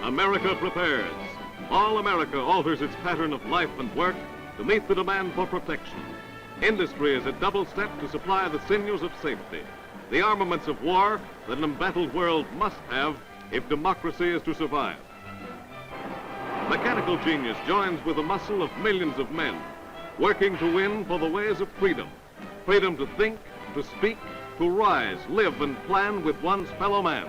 America prepares. All America alters its pattern of life and work to meet the demand for protection. Industry is a double step to supply the sinews of safety, the armaments of war that an embattled world must have if democracy is to survive. Mechanical genius joins with the muscle of millions of men, working to win for the ways of freedom. Freedom to think, to speak, to rise, live, and plan with one's fellow man.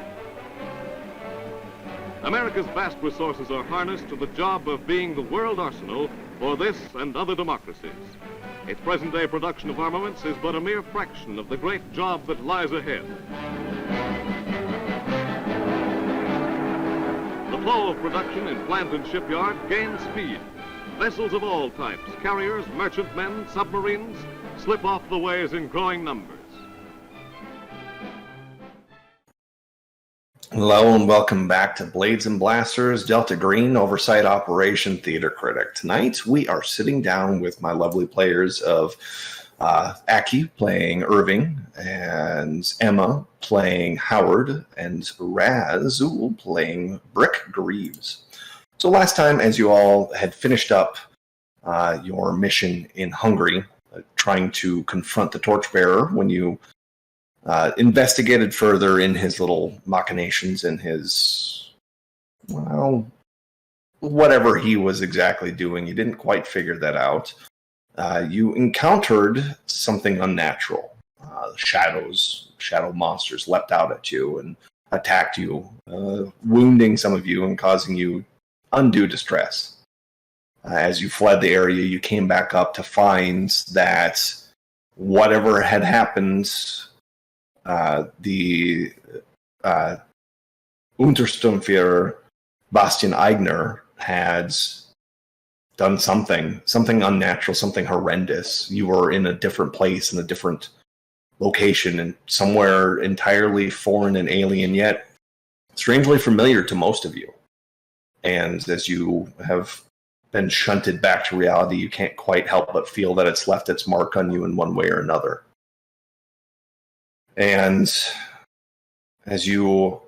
America's vast resources are harnessed to the job of being the world arsenal for this and other democracies. Its present-day production of armaments is but a mere fraction of the great job that lies ahead. The flow of production in plant and shipyard gains speed. Vessels of all types, carriers, merchantmen, submarines, slip off the ways in growing numbers. Hello and welcome back to Blades and Blasters, Delta Green, Oversight Operation Theater Critic. Tonight we are sitting down with my lovely players of Aki playing Irving, and Emma playing Howard, and Razul playing Brick Greaves. So last time, as you all had finished up your mission in Hungary, trying to confront the torchbearer when you investigated further in his little machinations and his, well, whatever he was exactly doing. You didn't quite figure that out. You encountered something unnatural. Shadow monsters leapt out at you and attacked you, wounding some of you and causing you undue distress. As you fled the area, you came back up to find that whatever had happened, the Untersturmführer Bastian Eigner had done something unnatural, something horrendous. You were in a different place, in a different location, and somewhere entirely foreign and alien, yet strangely familiar to most of you. And as you have been shunted back to reality, you can't quite help but feel that it's left its mark on you in one way or another. And as you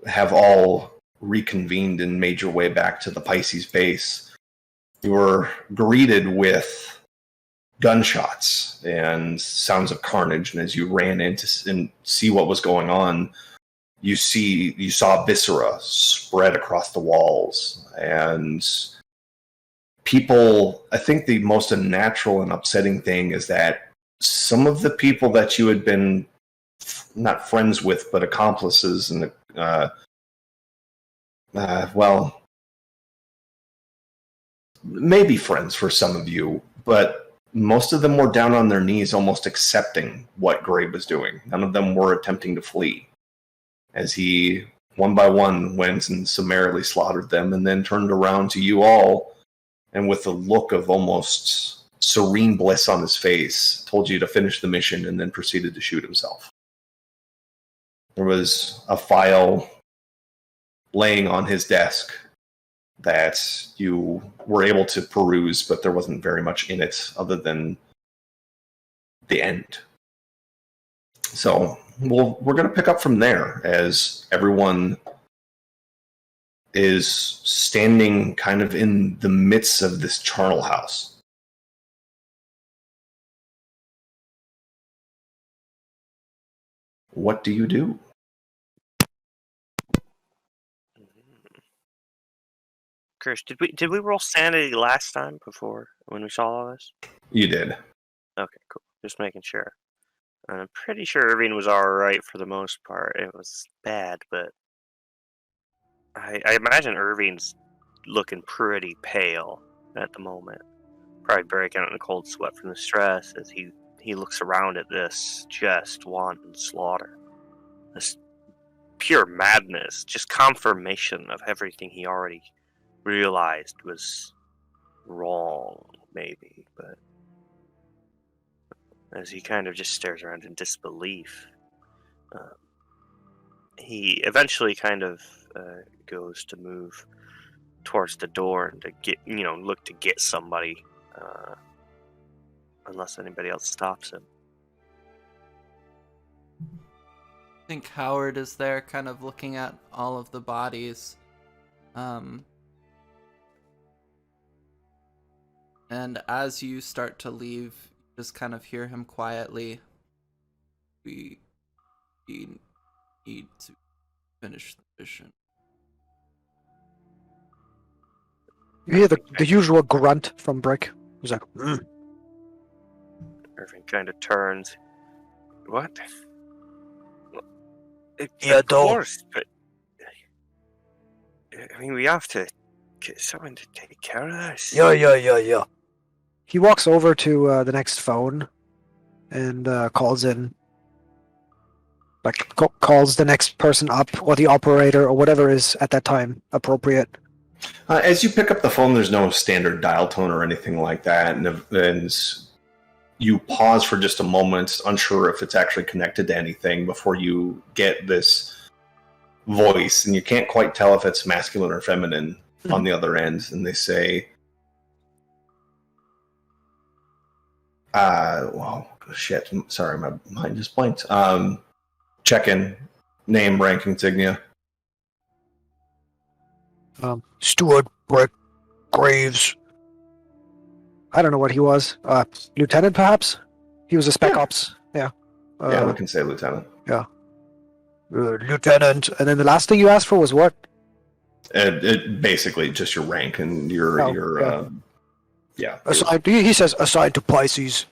have all reconvened and made your way back to the Pisces base, you were greeted with gunshots and sounds of carnage. And as you ran in to see what was going on, you saw viscera spread across the walls. And people, I think the most unnatural and upsetting thing is that some of the people that you had been not friends with, but accomplices and, well, maybe friends for some of you, but most of them were down on their knees almost accepting what Gray was doing. None of them were attempting to flee, as he, one by one, went and summarily slaughtered them and then turned around to you all and with a look of almost serene bliss on his face, told you to finish the mission and then proceeded to shoot himself. There was a file laying on his desk that you were able to peruse, but there wasn't very much in it other than the end. So we're going to pick up from there as everyone is standing kind of in the midst of this charnel house. What do you do? Chris, did we roll sanity last time before when we saw all this? You did. Okay, cool. Just making sure. I'm pretty sure Irving was alright for the most part. It was bad, but I imagine Irving's looking pretty pale at the moment. Probably breaking out in a cold sweat from the stress as he looks around at this just wanton slaughter. This pure madness, just confirmation of everything he already realized was wrong, maybe, but as he kind of just stares around in disbelief, he eventually kind of goes to move towards the door and to get, look to get somebody, unless anybody else stops him. I think Howard is there kind of looking at all of the bodies And as you start to leave, you just kind of hear him quietly. We need to finish the mission. You hear the usual grunt from Brick. He's like, Irving kind of turns. What? Yeah, of course, but I mean, we have to get someone to take care of this. Yeah. He walks over to the next phone and calls in. Like, calls the next person up, or the operator, or whatever is at that time appropriate. As you pick up the phone, there's no standard dial tone or anything like that, and you pause for just a moment, unsure if it's actually connected to anything, before you get this voice, and you can't quite tell if it's masculine or feminine on the other end, and they say, well, shit, sorry, my mind just blanked. Check in, name, rank, insignia. Steward Brick Graves. I don't know what he was. Lieutenant, perhaps? He was a spec ops. Yeah. Yeah, we can say lieutenant. Lieutenant. And then the last thing you asked for was what? It basically just your rank and your Assigned. He says assigned to Pisces.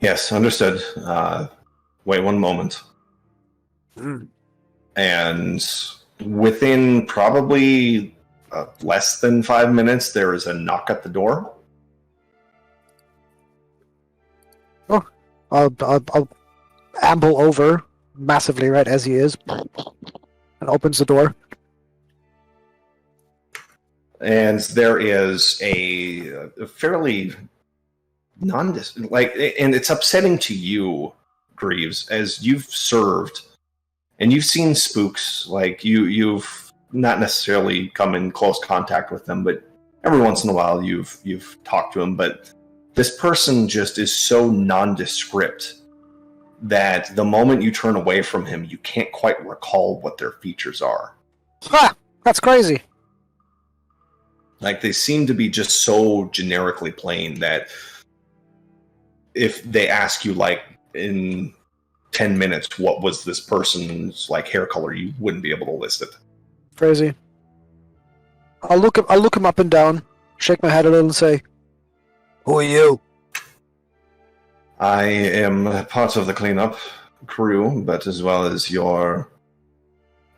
Yes, understood. Wait one moment. And within probably less than 5 minutes, there is a knock at the door. Oh, I'll amble over massively, right as he is, and opens the door. And there is a fairly and it's upsetting to you, Greaves, as you've served and you've seen spooks. Like you've not necessarily come in close contact with them, but every once in a while you've talked to them. But this person just is so nondescript that the moment you turn away from him, you can't quite recall what their features are. Ha! That's crazy. Like, they seem to be just so generically plain that if they ask you, like, in 10 minutes, what was this person's, like, hair color, you wouldn't be able to list it. Crazy. I'll look him up and down, shake my head a little and say, "Who are you?" I am part of the cleanup crew, but as well as your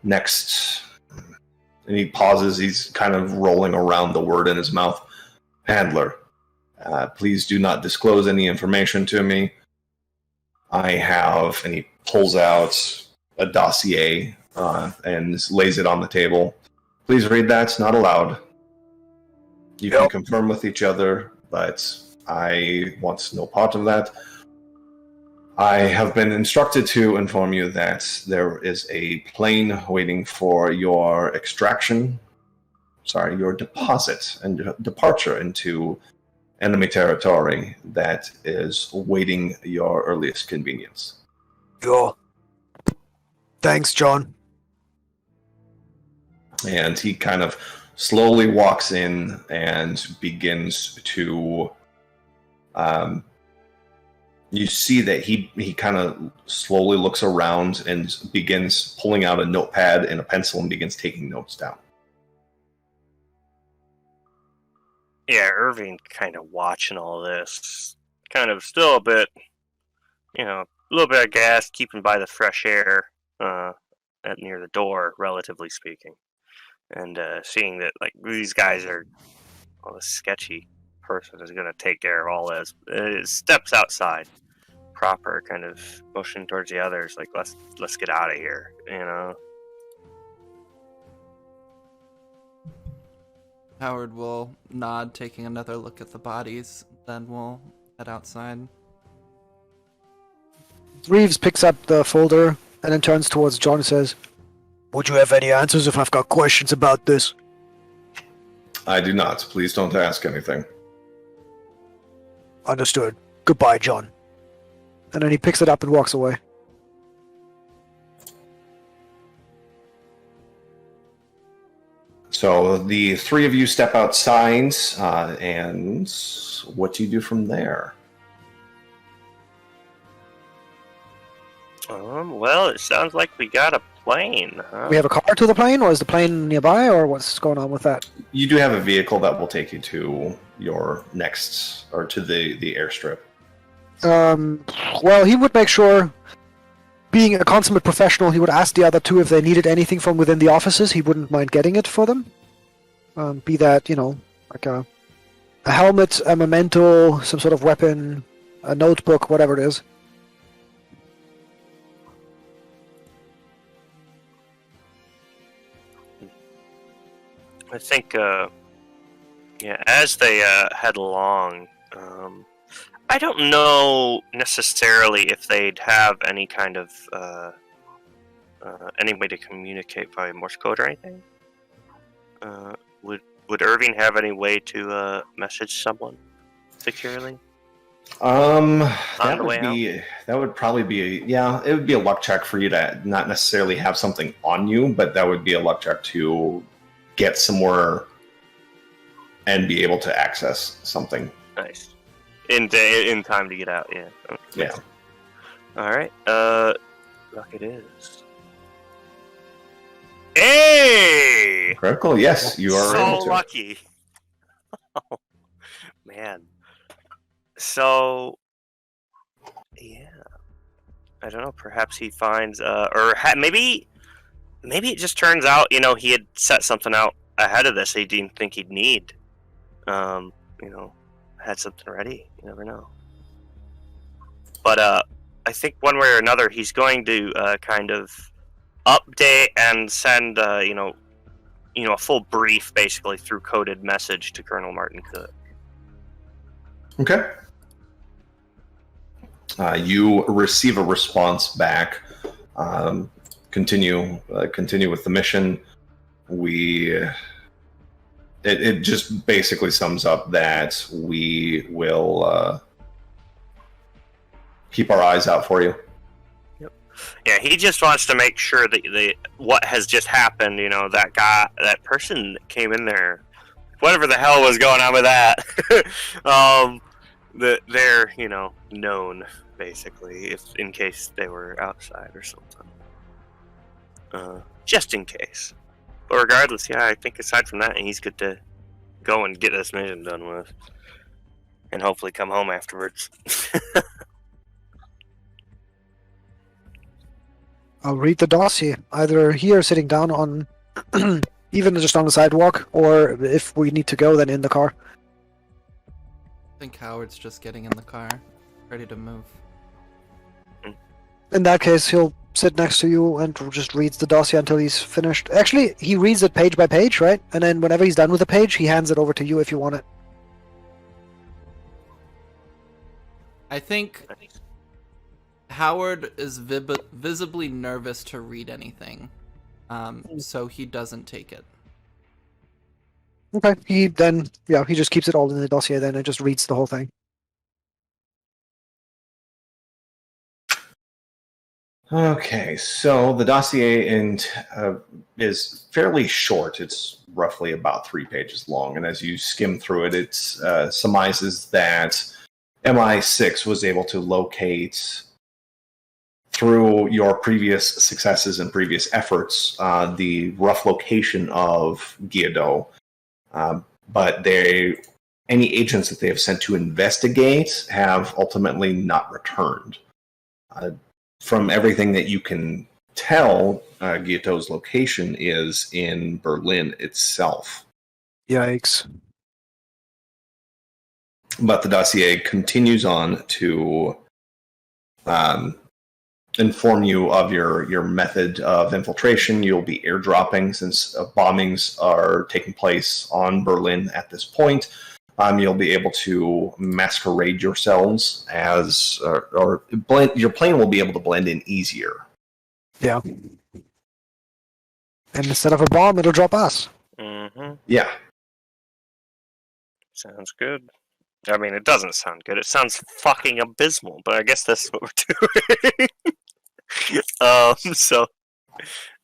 next... And he pauses, he's kind of rolling around the word in his mouth. Handler, please do not disclose any information to me. I have... And he pulls out a dossier and lays it on the table. Please read that, not aloud. You can confirm with each other, but I want no part of that. I have been instructed to inform you that there is a plane waiting for your your deposit and departure into enemy territory that is awaiting your earliest convenience. Sure. Thanks, John. And he kind of slowly walks in and begins to... you see that he kind of slowly looks around and begins pulling out a notepad and a pencil and begins taking notes down. Yeah, Irving kind of watching all this, kind of still a bit, a little bit aghast, keeping by the fresh air near the door, relatively speaking, and seeing that like these guys are, this sketchy person is going to take care of all this. It steps outside. Proper kind of motion towards the others, like let's get out of here, Howard will nod, taking another look at the bodies, then we'll head outside. Reeves picks up the folder and then turns towards John and says, "Would you have any answers if I've got questions about this?" I do not. Please don't ask anything. Understood. Goodbye, John. And then he picks it up and walks away. So the three of you step outside, and what do you do from there? Well, it sounds like we got a plane, huh? We have a car to the plane, or is the plane nearby, or what's going on with that? You do have a vehicle that will take you to your next, or to the airstrip. Well, he would make sure, being a consummate professional, he would ask the other two if they needed anything from within the offices. He wouldn't mind getting it for them. Be that, like a helmet, a memento, some sort of weapon, a notebook, whatever it is. I think, as they head along, I don't know necessarily if they'd have any kind of any way to communicate by Morse code or anything. Would Irving have any way to message someone securely? That would probably be it would be a luck check for you to not necessarily have something on you, but that would be a luck check to get somewhere and be able to access something. Nice. In time to get out, yeah. Yeah. Alright, luck it is. Hey! Critical, yes, you are so able to. lucky. Oh, man. So, yeah. I don't know, perhaps he finds, maybe it just turns out, he had set something out ahead of this he didn't think he'd need. Had something ready. You never know. But I think one way or another, he's going to kind of update and send, a full brief, basically, through coded message to Colonel Martin Cook. Okay. You receive a response back. Continue with the mission. It just basically sums up that we will keep our eyes out for you. Yep. Yeah, he just wants to make sure that what has just happened, that person that came in there, whatever the hell was going on with that, that they're, known, basically, if in case they were outside or something. Just in case. But regardless, yeah, I think aside from that, he's good to go and get this mission done with. And hopefully come home afterwards. I'll read the dossier, either here, sitting down on, even just on the sidewalk, or if we need to go, then in the car. I think Howard's just getting in the car, ready to move. In that case, he'll sit next to you and just reads the dossier until he's finished. Actually, he reads it page by page, right? And then whenever he's done with the page, he hands it over to you if you want it. I think Howard is visibly nervous to read anything, so he doesn't take it. Okay, he just keeps it all in the dossier then and just reads the whole thing. Okay, so the dossier is fairly short. It's roughly about 3 pages long, and as you skim through it, it surmises that MI6 was able to locate, through your previous successes and previous efforts, the rough location of Guilladot, but any agents that they have sent to investigate have ultimately not returned. From everything that you can tell, Guilladot's location is in Berlin itself. Yikes. But the dossier continues on to inform you of your method of infiltration. You'll be airdropping since bombings are taking place on Berlin at this point. You'll be able to masquerade yourselves as, or blend. Your plane will be able to blend in easier. Yeah. And instead of a bomb, it'll drop us. Mm-hmm. Yeah. Sounds good. I mean, it doesn't sound good. It sounds fucking abysmal, but I guess that's what we're doing. So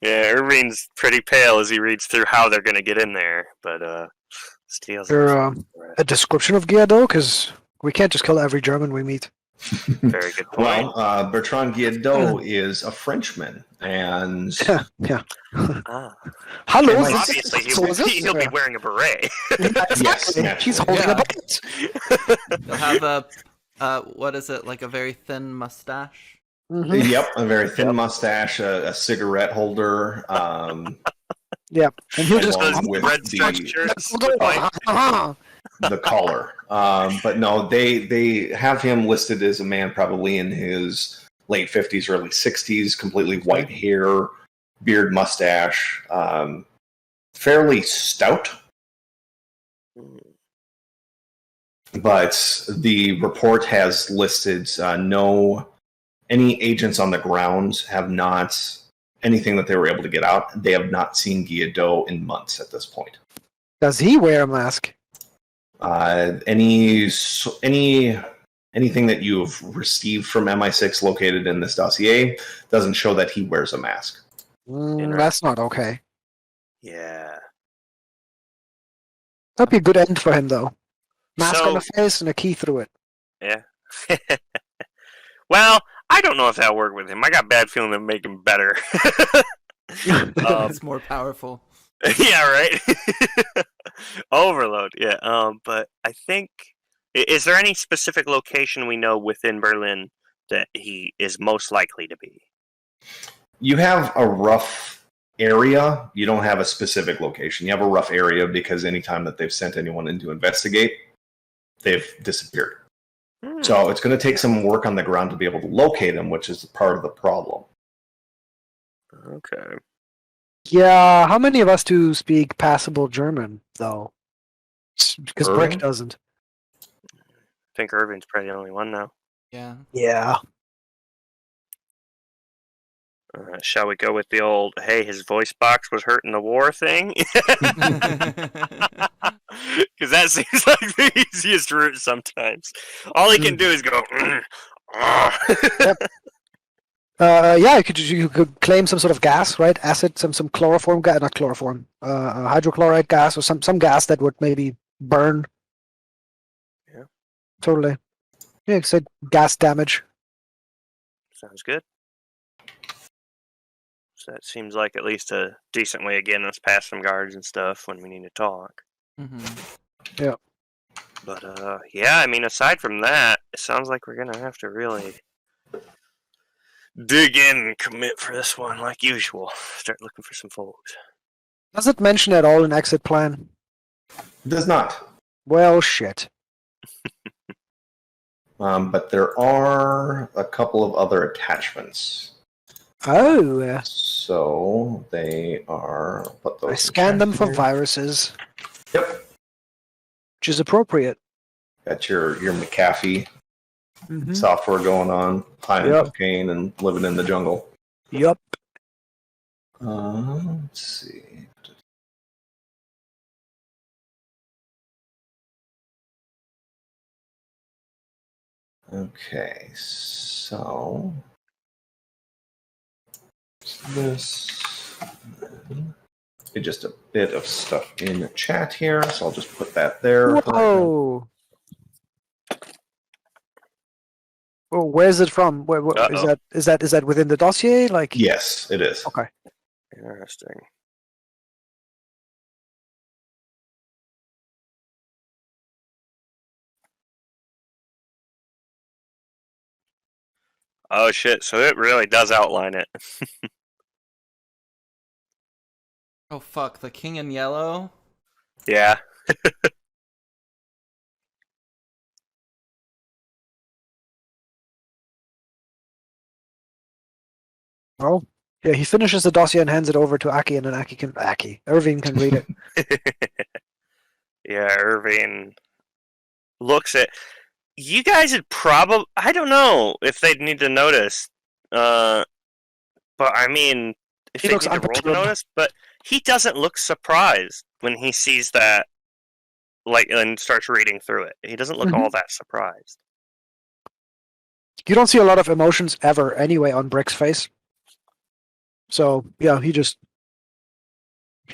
Yeah, Irving's pretty pale as he reads through how they're going to get in there, but Steele's There a description of Guilladot? Because we can't just kill every German we meet. very good point. Well, Bertrand Guilladot is a Frenchman, and Yeah. Ah. Hello, Well, Well, this obviously, is- so is this- he'll be wearing a beret. yes, Exactly. He's naturally. holding Yeah. a bucket. He'll have a what is it, like a very thin mustache? Mhm. Yep, a very thin mustache, a cigarette holder. Yep. And he'll just Along with red the- striped shirts. the collar. But no, they have him listed as a man probably in his late 50s, early 60s, completely white hair, beard, mustache, fairly stout. But the report has listed any agents on the ground have not anything that they were able to get out. They have not seen Guilladot in months at this point. Does he wear a mask? Anything that you've received from MI6 located in this dossier doesn't show that he wears a mask. That's not okay. Yeah. That'd be a good end for him, though. Mask So- on the face and a key through it. Yeah. Well, I don't know if that'll work with him. I got a bad feeling it'll make him better. It's more powerful. Yeah, right. Overload. Yeah. But I think is there any specific location we know within Berlin that he is most likely to be? You have a rough area. You don't have a specific location. You have a rough area because anytime that they've sent anyone in to investigate, they've disappeared. So it's going to take some work on the ground to be able to locate him, which is part of the problem. Okay. Yeah, how many of us do speak passable German, though? Because Brick Irving? doesn't. I think Irving's probably the only one now. Yeah. Yeah. Shall we go with the old, hey, his voice box was hurt in the war thing? Because that seems like the easiest route sometimes. All he can do is go, Yeah, you could claim some sort of gas, right? Acid, some chloroform gas, not chloroform, hydrochloride gas or some gas that would maybe burn. Yeah. Totally. Yeah, it's gas damage. Sounds good. So that seems like at least a decent way of getting us past some guards and stuff when we need to talk. Mm-hmm. But yeah, I mean, aside from that, it sounds like we're gonna have to really dig in and commit for this one, like usual. Start looking for some folks. Does it mention at all an exit plan? It does not. Well, shit. But there are a couple of other attachments. Oh, So they are. Put those I in scanned them chat for here. viruses, Yep. which is appropriate. Got your McAfee Mhm. software going on, high on Yep. cocaine and living in the jungle. Yup. Let's see. Okay, so this just a bit of stuff in chat here, so I'll just put that there. Whoa. Oh, where's it from? Where is that within the dossier? Like, Yes, it is. okay. Interesting. Oh shit! So it really does outline it. Oh fuck, the king in yellow? Yeah. Oh, yeah. He finishes the dossier and hands it over to Aki, and then Irving can read it. Yeah, Irving looks at you guys. Would probably I don't know if they'd need to notice, but I mean, if He they looks need to roll to unperturbed. notice, but he doesn't look surprised when he sees that, like, and starts reading through it. He doesn't look all that surprised. You don't see a lot of emotions ever, anyway, on Brick's face. So yeah, he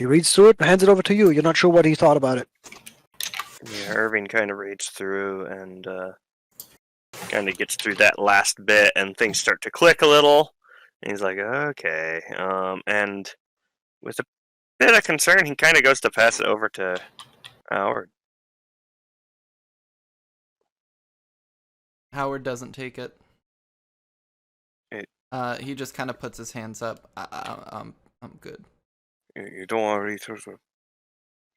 reads through it, hands it over to you. You're not sure what he thought about it. Yeah, Irving kind of reads through and kind of gets through that last bit, and things start to click a little. And he's like, okay. And with a bit of concern, he kind of goes to pass it over to Howard. Howard doesn't take it. It- He just kind of puts his hands up. I'm good. You don't want to read through the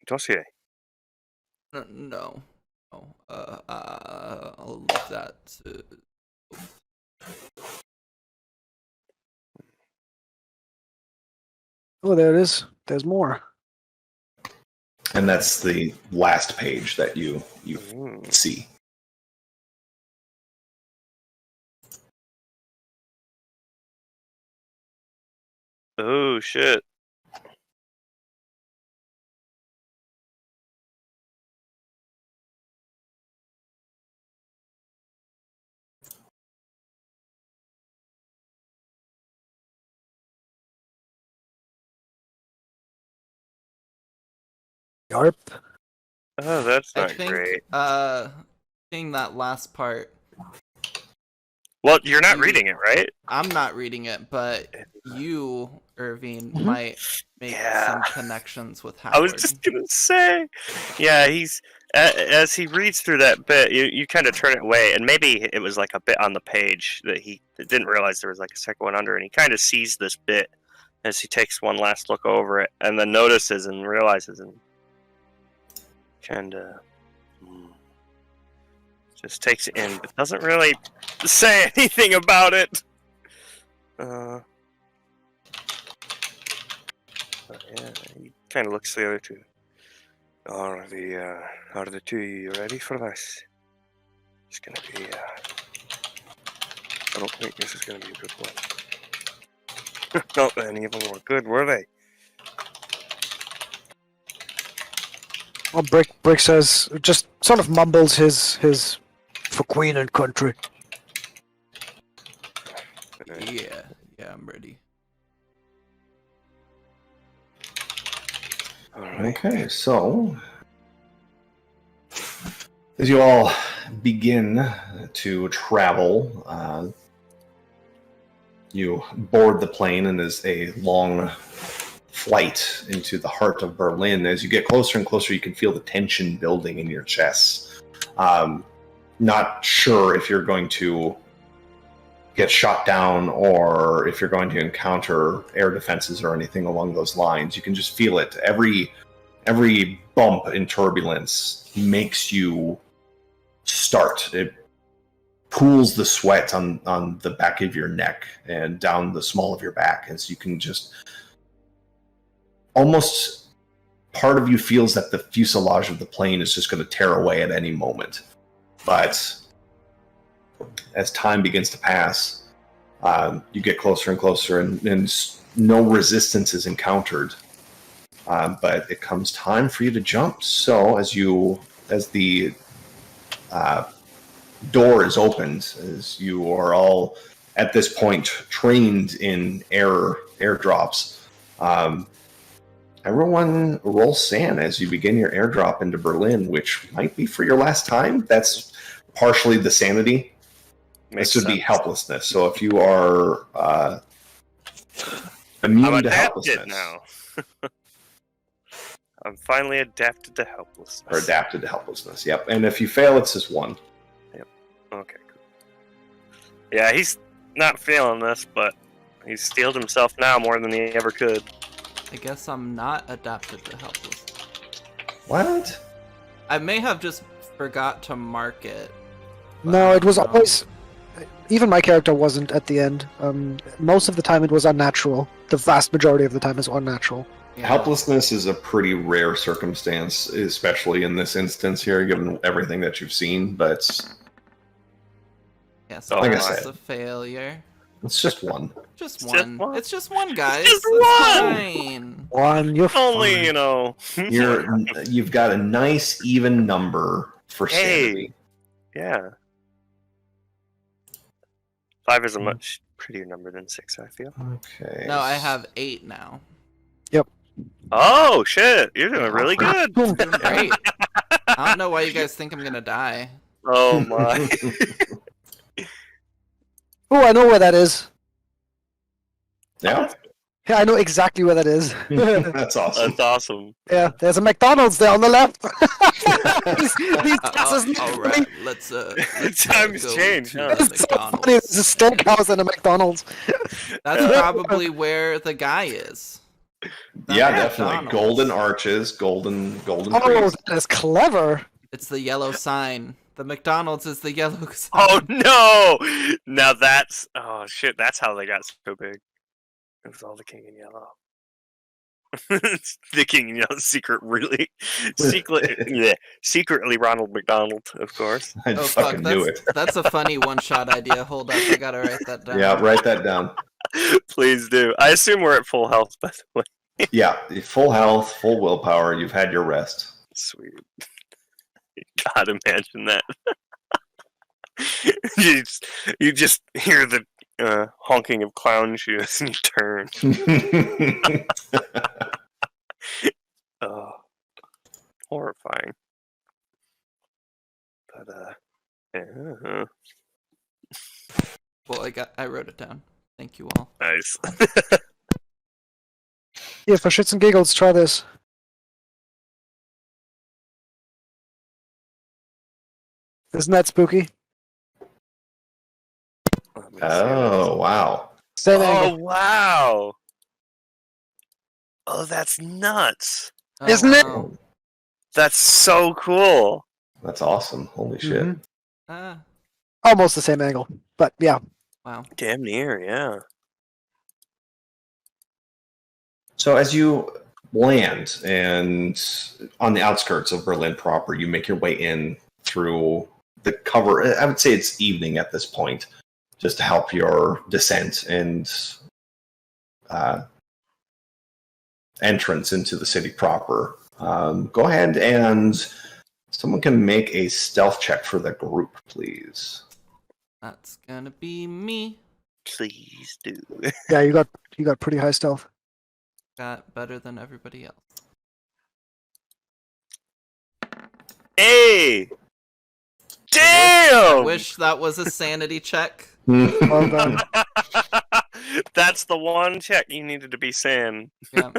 dossier. No. I'll leave that to... Oh, there it is. There's more. And that's the last page that you see. Oh, shit. Yarp. Oh, that's I not think, great. seeing that last part, Well, you're not reading it, right? I'm not reading it, but you, Irving, Mhm. might make Yeah. some connections with Howard. I was just gonna say, yeah, he's as he reads through that bit, you kind of turn it away, and maybe it was like a bit on the page that he didn't realize there was like a second one under, and he kind of sees this bit as he takes one last look over it, and then notices and realizes, and kind of just takes it in, but doesn't really say anything about it. But yeah, he kind of looks the other two. Are the two of you ready for this? It's gonna be. I don't think this is gonna be a good one. Not that any of them were good, were they? Well, Brick says, just sort of mumbles his for queen and country. Yeah, I'm ready. All right. Okay, so as you all begin to travel, you board the plane, and there's a long flight into the heart of Berlin. As you get closer and closer, you can feel the tension building in your chest. Not sure if you're going to get shot down or if you're going to encounter air defenses or anything along those lines. You can just feel it. Every bump in turbulence makes you start. It pools the sweat on the back of your neck and down the small of your back, as you can just almost, part of you feels that the fuselage of the plane is just going to tear away at any moment. But as time begins to pass, you get closer and closer, and no resistance is encountered. But it comes time for you to jump. So as the door is opened, as you are all at this point trained in airdrops, everyone roll SAN as you begin your airdrop into Berlin, which might be for your last time. That's partially the sanity. Makes This would be sense. helplessness. So if you are immune I'm to adapted helplessness, now. I'm finally adapted to helplessness. or adapted to helplessness, yep. And if you fail, it's just one. Okay, cool. Yeah, he's not feeling this, but he's steeled himself now more than he ever could. I guess I'm not adapted to helpless. What? I may have just forgot to mark it. but No, I it was don't know. always. Even my character wasn't at the end. Most of the time it was unnatural. The vast majority of the time is unnatural. Yeah. Helplessness is a pretty rare circumstance, especially in this instance here, given everything that you've seen, but Yeah, so Like I that's said. a failure. it's just one. Just It's one. just one. It's just one, guys. just It's one! fine. One, you're Only, fine. you know. You've got a nice even number for Hey. sanity. Yeah. 5 isn't much prettier number than 6, I feel. Okay. No, I have 8 now. Oh, shit. You're doing really good. I'm doing great. I don't know why you guys think I'm gonna die. Oh, my. Oh, I know where that is. Yeah, Yeah, I know exactly where that is. that's awesome. That's awesome. Yeah, there's a McDonald's there on the left. these guesses need All to right, be- let's Times go change, to huh? the It's so funny. McDonald's. There's a steakhouse and a McDonald's. That's probably where the guy is. Yeah, Not definitely. McDonald's. Golden arches, golden Oh, trees. that is clever. It's the yellow sign. The McDonald's is the yellow sign. Oh, no! Now that's... Oh, shit. That's how they got so big. It was all the King in Yellow. The King in Yellow secretly Ronald McDonald, of course. I Oh, fucking fuck, knew it. That's a funny one-shot idea. Hold up, I gotta write that down. Yeah, write that down. Please do. I assume we're at full health, by the way. Yeah, full health, full willpower. You've had your rest. Sweet. God, imagine that. you just hear the honking of clown shoes and you turn. Oh, horrifying. But Well, I wrote it down. Thank you all. nice. Yeah, for shits and giggles, try this. Isn't that spooky? Oh, wow. Same Oh angle. wow! Oh, that's nuts. Oh, Isn't it? wow. That's so cool. That's awesome. Holy shit. Mhm. Ah, Almost the same angle, but yeah. wow. Damn near, yeah. So as you land and on the outskirts of Berlin proper, you make your way in through the cover. I would say it's evening at this point, just to help your descent and entrance into the city proper. Go ahead and someone can make a stealth check for the group, please. That's gonna be me. Please do. Yeah, you got pretty high stealth. Got better than everybody else. Hey! I Damn! wish that was a sanity check. Well done. That's the one check you needed to be saying. Yeah.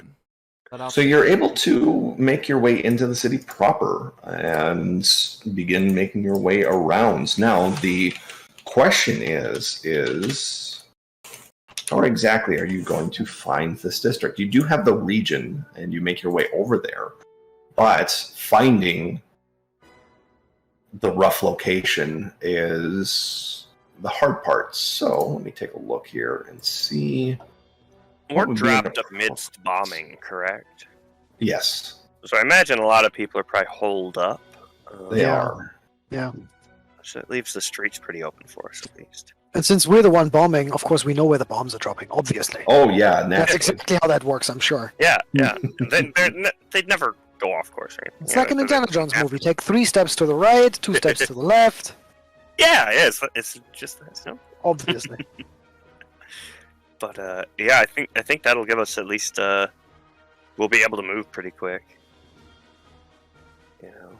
But I'll So you're able to make your way into the city proper and begin making your way around. Now, the question is how exactly are you going to find this district? You do have the region and you make your way over there, but finding the rough location is the hard part. So let me take a look here and see. We're What would be an dropped amidst bombing, correct? Yes, So I imagine a lot of people are probably holed up. they Yeah. are. Yeah. So it leaves the streets pretty open for us, at least. And since we're the one bombing, of course we know where the bombs are dropping, obviously. Oh yeah, That's naturally. exactly how that works, I'm sure. Yeah, yeah. They'd never go off course or anything. It's Yeah, like an so they- Indiana Jones movie. Take 3 steps to the right, 2 steps to the left. Yeah, yeah, it's just that, you know? Obviously. But yeah, I think that'll give us at least we'll be able to move pretty quick. You know,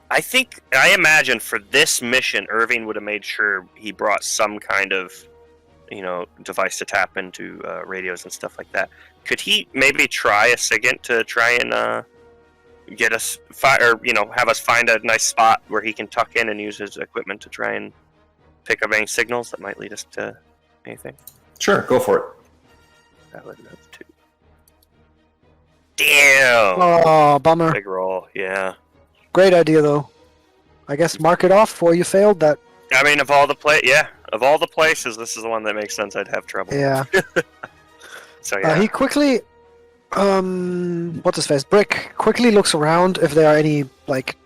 I imagine for this mission, Irving would have made sure he brought some kind of, you know, device to tap into radios and stuff like that. Could he maybe try a SIGINT to try and get us or you know, have us find a nice spot where he can tuck in and use his equipment to try and pick up any signals that might lead us to anything? Sure, go for it. I would love to. Damn! Oh, bummer. Big roll, yeah. Great idea, though. I guess mark it off for you failed that. I mean, of all the places, this is the one that makes sense. I'd have trouble. Yeah. So yeah. He quickly, what's his face? Brick quickly looks around if there are any like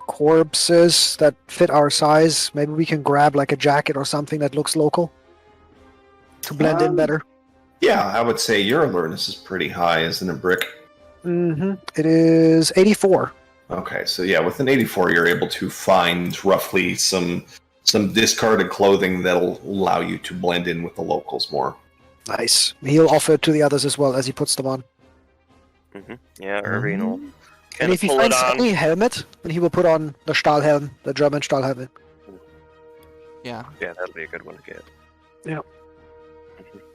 corpses that fit our size. Maybe we can grab like a jacket or something that looks local to blend in better. Yeah, I would say your alertness is pretty high, isn't it, Brick? Mm-hmm. It is 84. Okay, so yeah, with an 84, you're able to find roughly some some discarded clothing that'll allow you to blend in with the locals more. Nice. He'll offer it to the others as well as he puts them on. Yeah, Irving will And kind of if he pull it finds on. any helmet, then he will put on the Stahlhelm, the German Stahlhelm. Yeah. Yeah, that'll be a good one to get.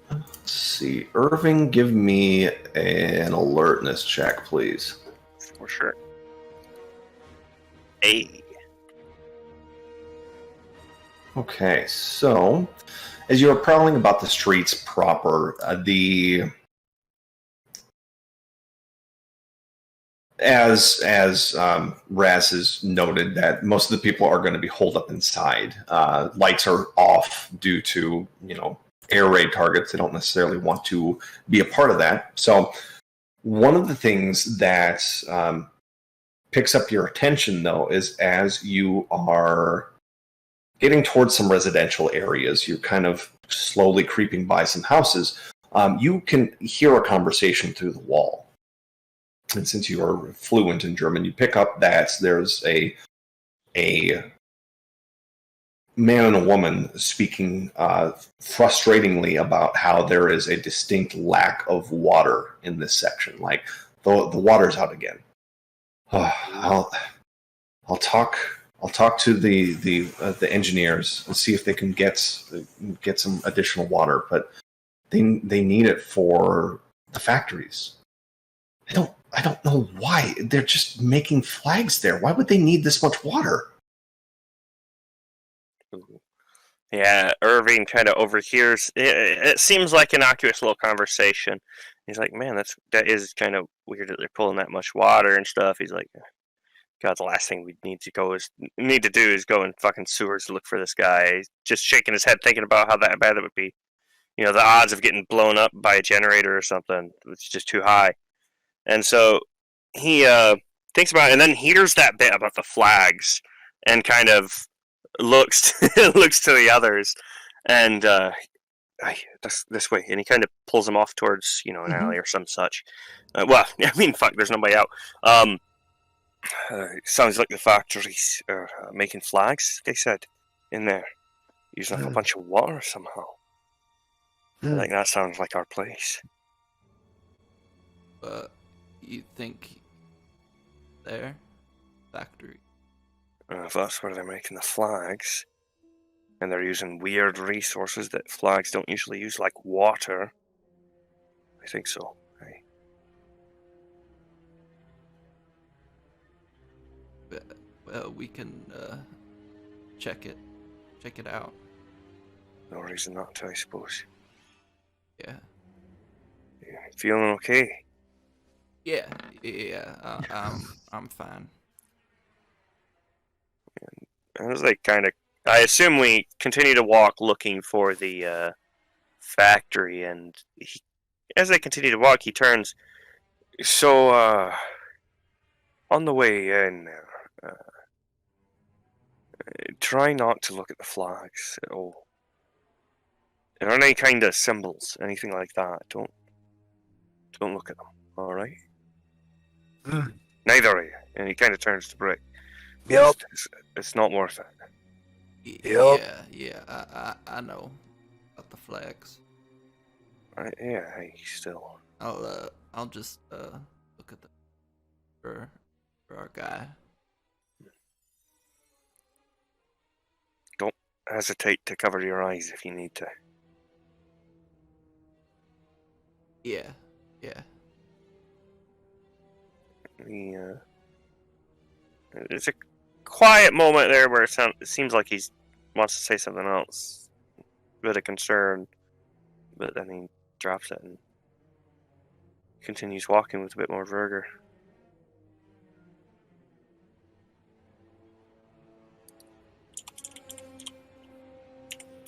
Let's see. Irving, give me an alertness check, please. For sure. Hey. Okay, so as you're prowling about the streets proper, as Raz has noted, that most of the people are going to be holed up inside. Lights are off due to air raid targets. They don't necessarily want to be a part of that. So one of the things that picks up your attention, though, is as you are getting towards some residential areas, you're kind of slowly creeping by some houses. You can hear a conversation through the wall. And since you are fluent in German, you pick up that there's a man and a woman speaking frustratingly about how there is a distinct lack of water in this section. Like the water's out again. I'll talk to the engineers and see if they can get some additional water, but they need it for the factories. I don't know why. They're just making flags there. Why would they need this much water? Yeah, Irving kind of overhears. It seems like an innocuous little conversation. He's like, "Man, that is kind of weird that they're pulling that much water and stuff." He's like, "God, the last thing we need to do is go in fucking sewers to look for this guy." He's just shaking his head, thinking about how that bad it would be. The odds of getting blown up by a generator or something, it's just too high. And so he thinks about it, and then hears that bit about the flags, and kind of looks looks to the others, and this way, and he kind of pulls them off towards an alley or some such. Well, I mean, fuck, there's nobody out. Sounds like the factories are making flags. They said in there, using up a bunch of water somehow. I think that sounds like our place. You think their factory? If that's where they're making the flags, and they're using weird resources that flags don't usually use, like water, I think so. Hey. Well, we can check it out. No reason not to, I suppose. Yeah. You feeling okay? Yeah. I'm fine. And as I assume we continue to walk looking for the factory, and as they continue to walk, he turns. So, on the way in there, try not to look at the flags at all. There aren't any kind of symbols, anything like that. Don't look at them. All right. Neither are you. And he kind of turns to Brick. Yep. It's not worth it. Yep. Yeah. I know about the flags. Yeah. Still. I'll just look at for our guy. Don't hesitate to cover your eyes if you need to. Yeah. It's a quiet moment there where it seems like he wants to say something else. A bit of concern, but then he drops it and continues walking with a bit more vigor.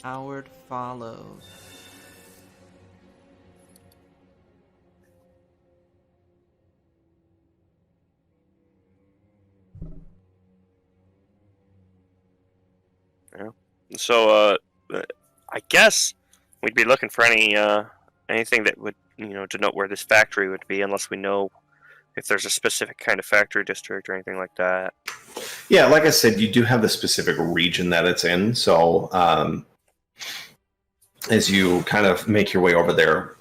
Howard follows. Yeah. So, I guess we'd be looking for anything that would, denote where this factory would be, unless we know If there's a specific kind of factory district or anything like that. Yeah, like I said, you do have the specific region that it's in. So as you kind of make your way over there,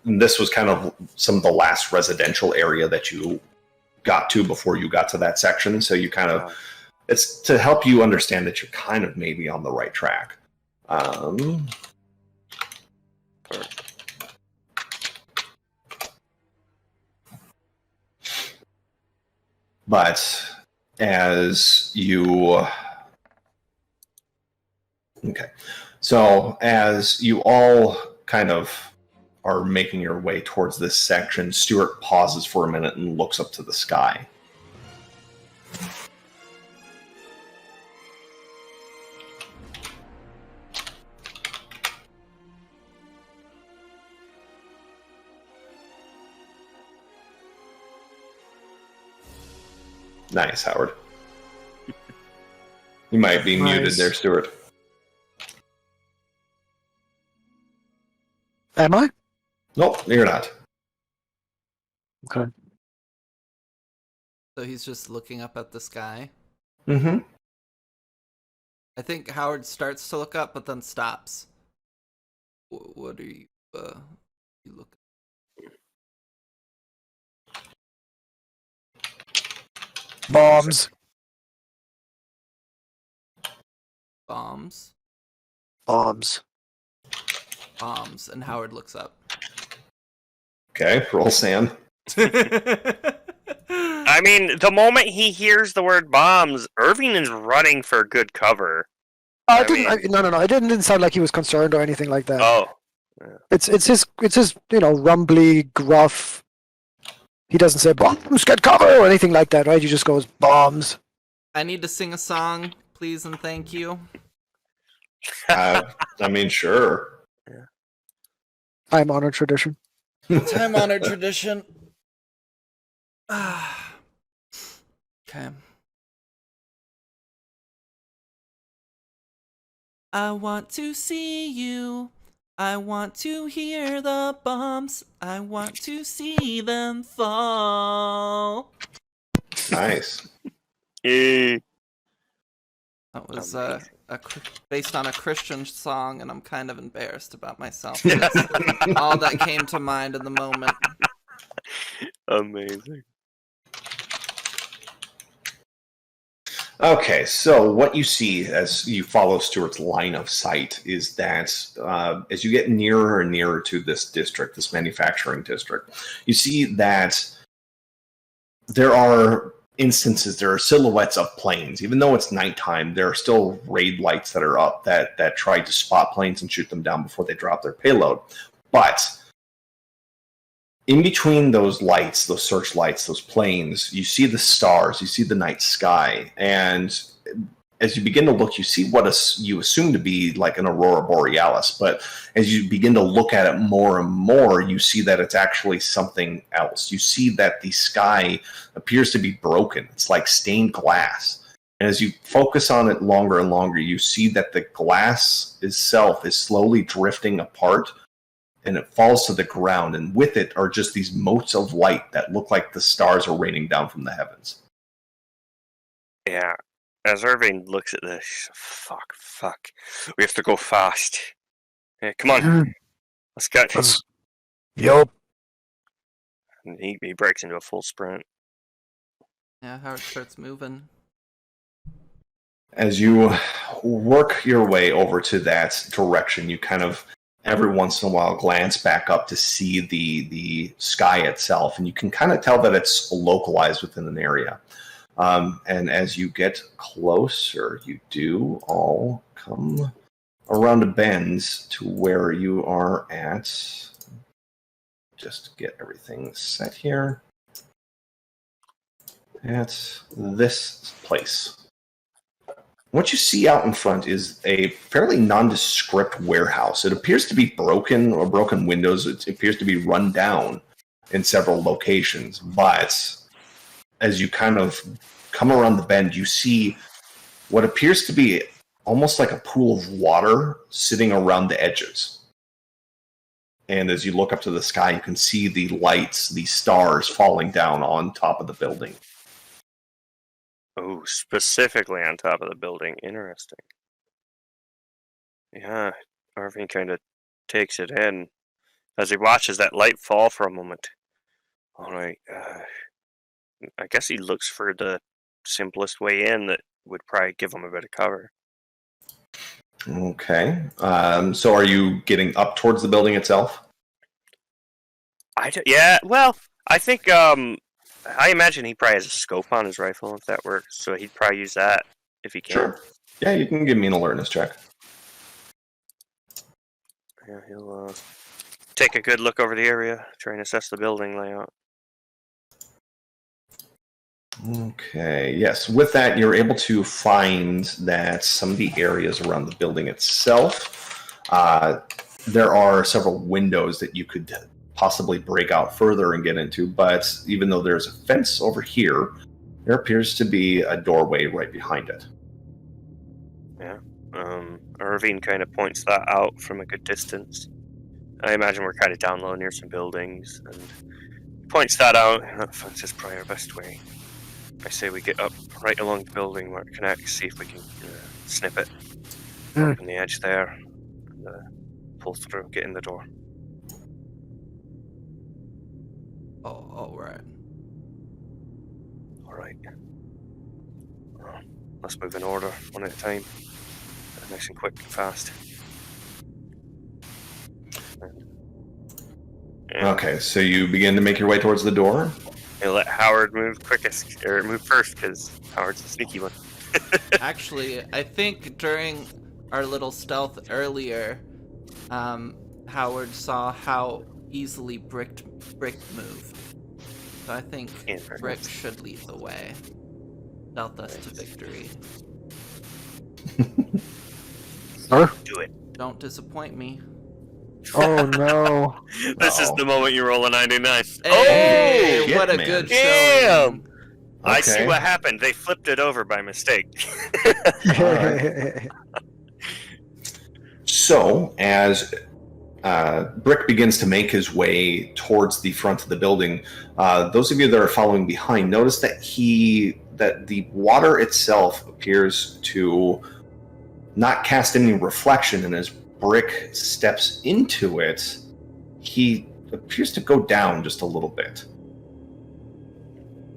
this was kind of some of the last residential area that you got to before you got to that section. So you kind of, it's to help you understand that you're kind of maybe on the right track. But as you, okay, so as you all kind of are making your way towards this section, Stuart pauses for a minute and looks up to the sky. Nice, Howard. You might be muted there, Stuart. Am I? Nope, you're not. Okay. So he's just looking up at the sky. Mm-hmm. I think Howard starts to look up, but then stops. What are you looking? Bombs. Bombs. Bombs. Bombs. And Howard looks up. Okay, roll Sam. I mean, the moment he hears the word bombs, Irving is running for good cover. No. It didn't sound like he was concerned or anything like that. Oh. Yeah. It's his rumbly, gruff. He doesn't say bombs, get cover or anything like that, right? He just goes bombs. I need to sing a song, please and thank you. I mean, sure. Yeah. Time honored tradition. Time honored tradition. Okay. I want to see you. I want to hear the bombs. I want to see them fall. Nice. Eh. That was based on a Christian song, and I'm kind of embarrassed about myself. That's all that came to mind in the moment. Amazing. Okay, so what you see as you follow Stuart's line of sight is that as you get nearer and nearer to this district, this manufacturing district, you see that there are instances, there are silhouettes of planes. Even though it's nighttime, there are still raid lights that are up that try to spot planes and shoot them down before they drop their payload. But in between those lights, those searchlights, those planes, you see the stars, you see the night sky, and as you begin to look, you see what you assume to be like an aurora borealis, but as you begin to look at it more and more, you see that it's actually something else. You see that the sky appears to be broken. It's like stained glass. And as you focus on it longer and longer, you see that the glass itself is slowly drifting apart, and it falls to the ground, and with it are just these motes of light that look like the stars are raining down from the heavens. Yeah. As Irving looks at this, fuck. We have to go fast. Hey, come on. Let's get this. Yup. And he breaks into a full sprint. Yeah, Howard starts moving. As you work your way over to that direction, you kind of every once in a while glance back up to see the sky itself, and you can kind of tell that it's localized within an area. And as you get closer, you do all come around a bend to where you are at. Just get everything set here. At this place. What you see out in front is a fairly nondescript warehouse. It appears to be broken or broken windows. It appears to be run down in several locations. But as you kind of come around the bend, you see what appears to be almost like a pool of water sitting around the edges. And as you look up to the sky, you can see the lights, the stars falling down on top of the building. Oh, specifically on top of the building. Interesting. Yeah, Irving kind of takes it in as he watches that light fall for a moment. All right. I guess he looks for the simplest way in that would probably give him a bit of cover. Okay. So are you getting up towards the building itself? Yeah, well, I think, I imagine he probably has a scope on his rifle if that works, so he'd probably use that if he can. Sure. Yeah, you can give me an alertness check. Yeah, he'll take a good look over the area, try and assess the building layout. Okay, yes. With that, you're able to find that some of the areas around the building itself, there are several windows that you could possibly break out further and get into, but even though there's a fence over here, there appears to be a doorway right behind it. Yeah. Irving kind of points that out from a good distance. I imagine we're kind of down low near some buildings, and points that out. That fence is probably our best way. I say we get up right along the building where it connects, see if we can snip it on the edge there, and pull through, get in the door. Oh, all right. All right. Let's move in order, one at a time. Nice and quick and fast. And Okay, so you begin to make your way towards the door. I'll let Howard move quickest, or move first, because Howard's the sneaky one. Actually, I think during our little stealth earlier, Howard saw how easily Brick moved. So I think Brick should lead the way. Stealth us to victory. Sir? Do it. Don't disappoint me. Oh no. This is the moment you roll a 99. Hey, shit, what a man. good Damn! showing. I see Okay. what happened. They flipped it over by mistake. So, as Brick begins to make his way towards the front of the building, those of you that are following behind notice that the water itself appears to not cast any reflection, and as Brick steps into it, he appears to go down just a little bit.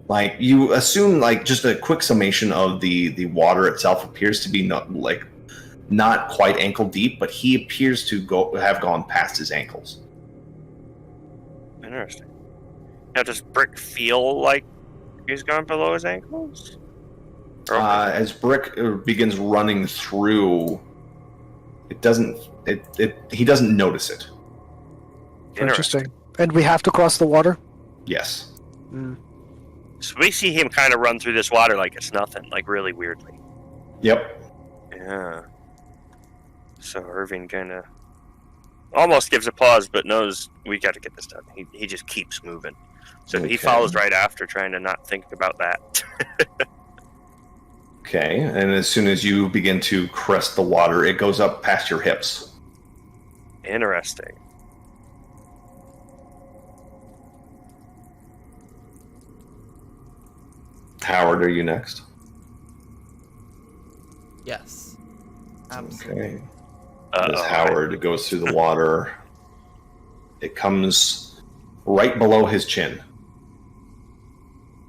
Like, you assume, like, just a quick summation of the water itself appears to be not quite ankle deep, but he appears to have gone past his ankles. Interesting. Now, does Brick feel like he's gone below his ankles? As Brick begins running through, he doesn't notice it. Interesting. And we have to cross the water? Yes. So we see him kind of run through this water like it's nothing, like really weirdly. Yep. Yeah. So Irving kind of almost gives a pause, but knows we got to get this done. He just keeps moving. So he Okay. follows right after, trying to not think about that. Okay, and as soon as you begin to crest the water, it goes up past your hips. Interesting. Howard, are you next? Yes. Absolutely. Okay. As Howard goes through the water, it comes right below his chin.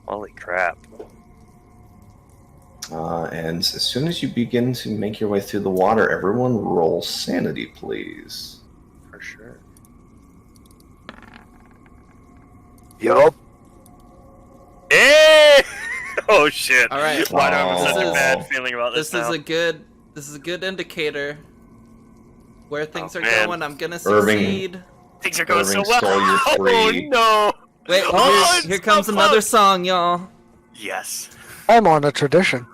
Holy crap. And as soon as you begin to make your way through the water, everyone roll sanity, please. For sure. Yup. Hey! Oh shit. All right. Why do I have such a Oh. bad feeling about this This now? is a good indicator where things are man. going. I'm gonna Irving. succeed. Things are going Irving so well. stole your Oh three. no! Wait, Oh, here it's comes so another close. song, y'all. Yes. I'm on a tradition.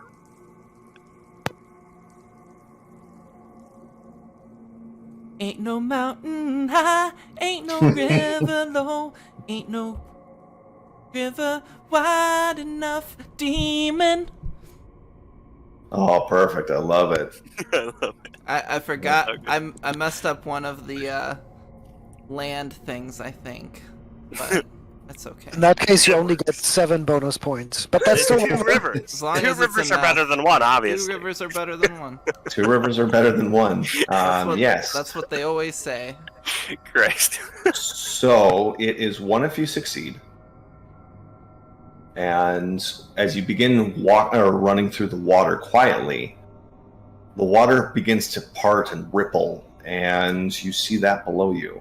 Ain't no mountain high, ain't no river low, ain't no river wide enough, demon. Oh, perfect. I love it. I love it. I forgot. Okay. I messed up one of the land things, I think. But that's okay. In that case, you only get 7 bonus points. But that's still Two rivers. As long Two as it's rivers are enough. better than one, 2 obviously. rivers are better than 1. 2 rivers are better than 1. Yes. That's what they always say. Christ. So it is 1 if you succeed. And as you begin running through the water quietly, the water begins to part and ripple, and you see that below you.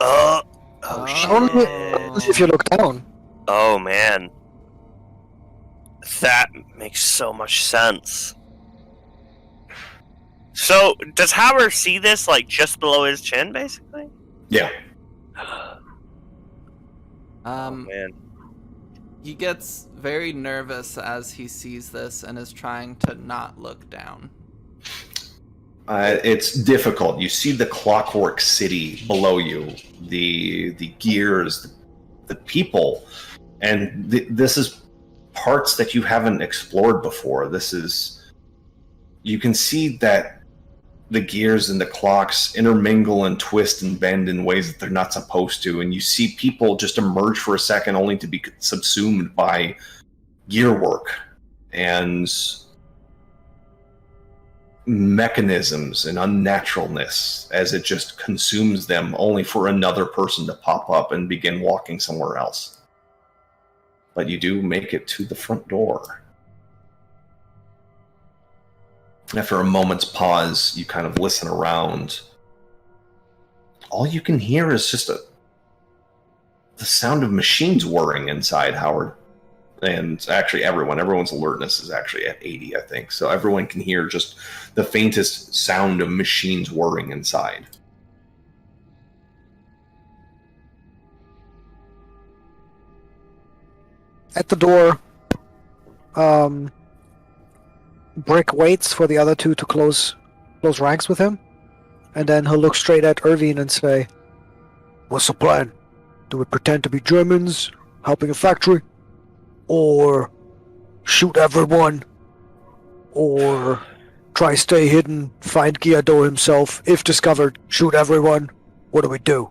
Oh only shit. if you look down. Oh man. That makes so much sense. So, does Howard see this, like, just below his chin, basically? Yeah. Oh, man. He gets very nervous as he sees this and is trying to not look down. It's difficult. You see the clockwork city below you, the gears, the people, and this is parts that you haven't explored before. You can see that the gears and the clocks intermingle and twist and bend in ways that they're not supposed to, and you see people just emerge for a second only to be subsumed by gear work and mechanisms and unnaturalness as it just consumes them, only for another person to pop up and begin walking somewhere else. But you do make it to the front door. After a moment's pause, you kind of listen around. All you can hear is just the sound of machines whirring inside, Howard. And actually everyone's alertness is actually at 80, I think. So everyone can hear just the faintest sound of machines whirring inside. At the door, Brick waits for the other two to close ranks with him, and then he'll look straight at Irvine and say, "What's the plan? Do we pretend to be Germans helping a factory? Or shoot everyone? Or try stay hidden, find Guilladot himself, if discovered, shoot everyone? What do we do?"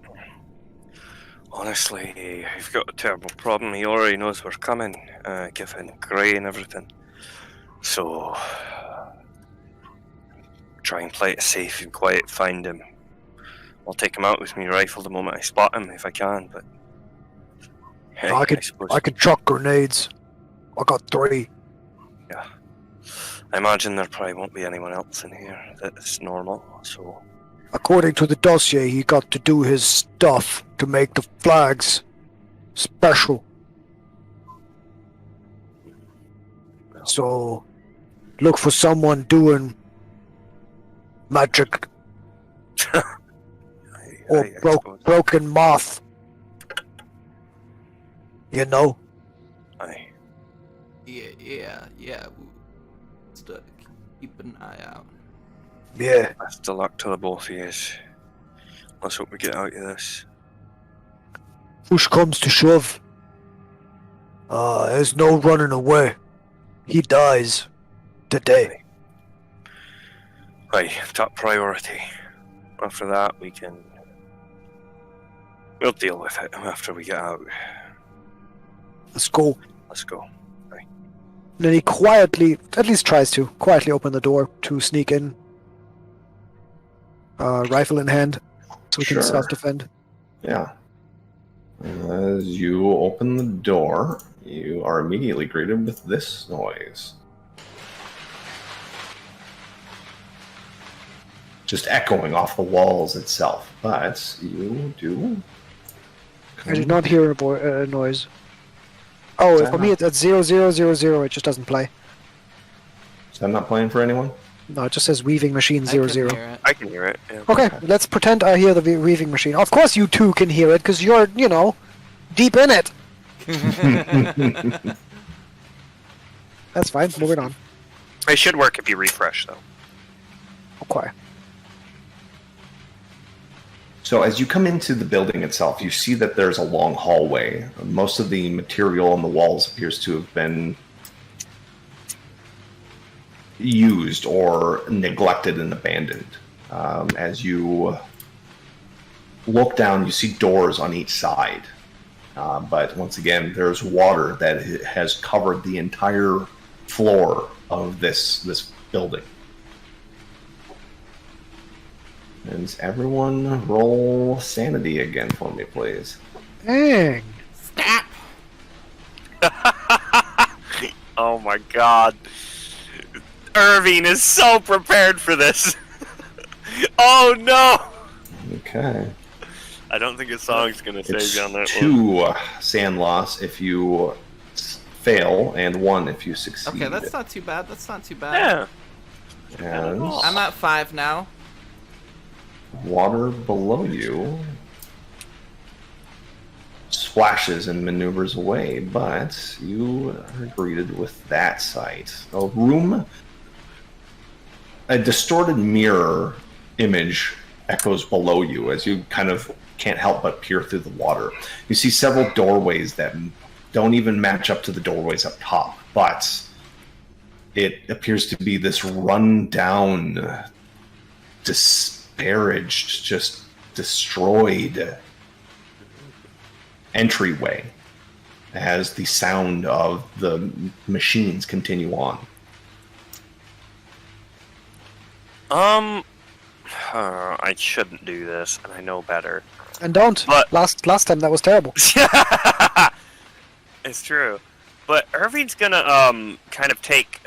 Honestly, we've got a terrible problem. He already knows we're coming, given Grey and everything. So, try and play it safe and quiet, find him. I'll take him out with my rifle the moment I spot him, if I can, but... Heck, I can chuck grenades. I got 3. Yeah. I imagine there probably won't be anyone else in here that's normal, so... According to the dossier, he got to do his stuff to make the flags special. So, look for someone doing magic or broken moth. You know? Aye. Yeah. Just keep an eye out. Yeah. Best of luck to the both of you. Let's hope we get out of this. Push comes to shove. There's no running away. He dies today. Aye, top priority. After that, we'll deal with it after we get out. Let's go. Let's go. Aye. Then he quietly, at least tries to, quietly open the door to sneak in. Rifle in hand, so we can self-defend. Yeah. As you open the door, you are immediately greeted with this noise. Just echoing off the walls itself, but you do... I did not hear a noise. Oh, for me it's at 0000, it just doesn't play. Is that not playing for anyone? No, it just says weaving machine 00. I can hear it. Yeah. Okay, let's pretend I hear the weaving machine. Of course you two can hear it, because you're, deep in it. That's fine, moving on. It should work if you refresh, though. Okay. So as you come into the building itself, you see that there's a long hallway. Most of the material on the walls appears to have been used or neglected and abandoned. As you look down, you see doors on each side. But once again, there's water that has covered the entire floor of this building. And everyone roll sanity again for me, please. Dang. Snap! Oh my god. Irving is so prepared for this. Oh no! Okay. I don't think a song's gonna save It's you on that 2 sand loss if you fail, and 1 if you succeed. Okay, that's not too bad. That's not too bad. Yeah. And I'm at 5 now. water below you splashes and maneuvers away, but you are greeted with that sight. A distorted mirror image echoes below you as you kind of can't help but peer through the water. You see several doorways that don't even match up to the doorways up top, but it appears to be this run-down, disparaged, just destroyed entryway as the sound of the machines continue on. I shouldn't do this, and I know better. And don't. But- Last time that was terrible. It's true. But Irving's gonna kind of take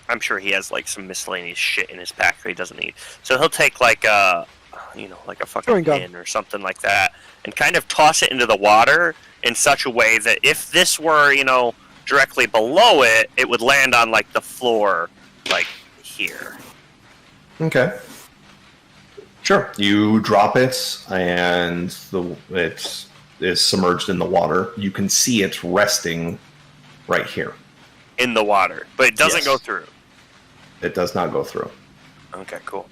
I'm sure he has like some miscellaneous shit in his pack that he doesn't need. So he'll take like a like a fucking Chewing gum. pin or something like that and kind of toss it into the water in such a way that if this were, directly below it, it would land on like the floor like here. Okay. Sure. You drop it, and it is submerged in the water. You can see it resting right here. In the water. But it doesn't Yes. go through. It does not go through. Okay, cool.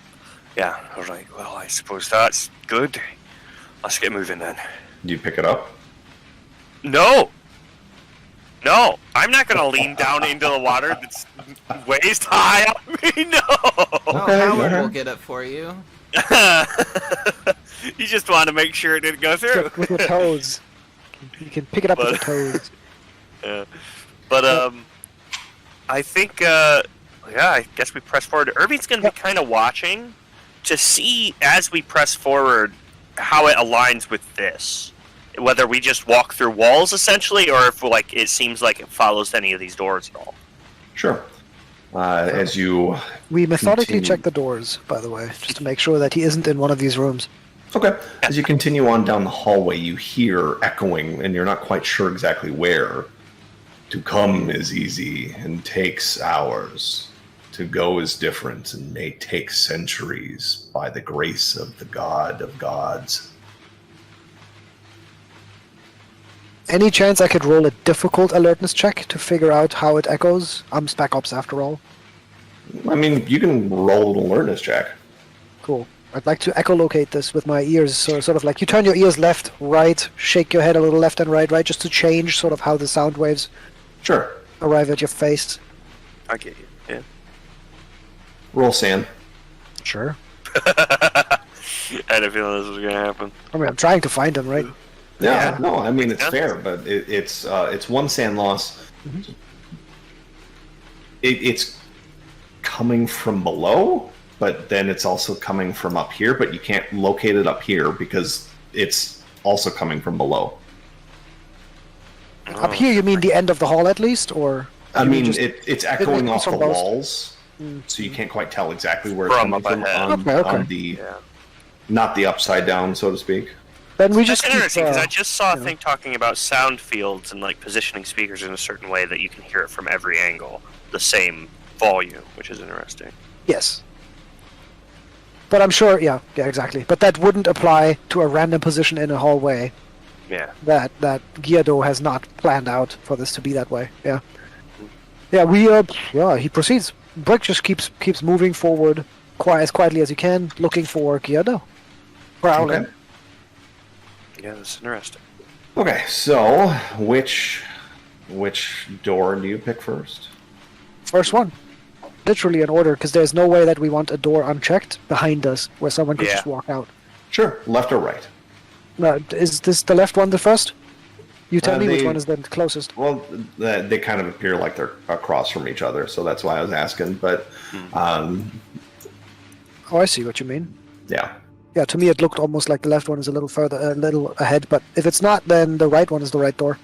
Yeah, I was like, well, I suppose that's good. Let's get moving then. Do you pick it up? No! No! I'm not gonna lean down into the water that's waist high on me, no! Oh, Okay, Howard alright. will get it for you. You just want to make sure it didn't go through. With your toes. You can pick it up with your toes. Yeah. But, I think, I guess we press forward. Irving's gonna be kind of watching to see, as we press forward, how it aligns with this. Whether we just walk through walls, essentially, or if, it seems like it follows any of these doors at all. Sure. As you... We methodically Continue. check the doors, by the way, just to make sure that he isn't in one of these rooms. Okay. As you continue on down the hallway, you hear echoing, and you're not quite sure exactly where. To come is easy and takes hours. To go is different and may take centuries by the grace of the God of gods. Any chance I could roll a difficult alertness check to figure out how it echoes? I'm Spec Ops after all. I mean, you can roll an alertness check. Cool. I'd like to echolocate this with my ears, so sort of like you turn your ears left, right, shake your head a little left and right, just to change sort of how the sound waves Sure. arrive at your face. I get you, yeah. Roll sand. Sure. I had a feeling this was gonna happen. I mean, I'm trying to find them, right? Yeah, no, I mean, it's Yeah. fair, but it's 1 sand loss. It's coming from below, but then it's also coming from up here, but you can't locate it up here because it's also coming from below. Up here, you mean the end of the hall at least, or? I you mean, just- it's echoing it off comes the from both. walls, so you can't quite tell exactly where it's From coming up from ahead. on Okay. the, Yeah. not the upside down, so to speak. Then we That's just keep, interesting because I just saw a you know. thing talking about sound fields and positioning speakers in a certain way that you can hear it from every angle, the same volume, which is interesting. Yes. But I'm sure, yeah, exactly. But that wouldn't apply to a random position in a hallway Yeah. that Guilladot has not planned out for this to be that way. Yeah. Yeah, he proceeds. Brick just keeps moving forward as quietly as he can, looking for Guilladot. Prowling. Okay. Yeah, that's interesting. Okay, so which door do you pick first? First one. Literally in order, because there's no way that we want a door unchecked behind us where someone could just walk out. Sure, left or right? Is this the left one the first? You tell me which one is the closest. Well, they kind of appear like they're across from each other, so that's why I was asking. But, Oh, I see what you mean. yeah. Yeah, to me it looked almost like the left one is a little further, a little ahead. But if it's not, then the right one is the right door.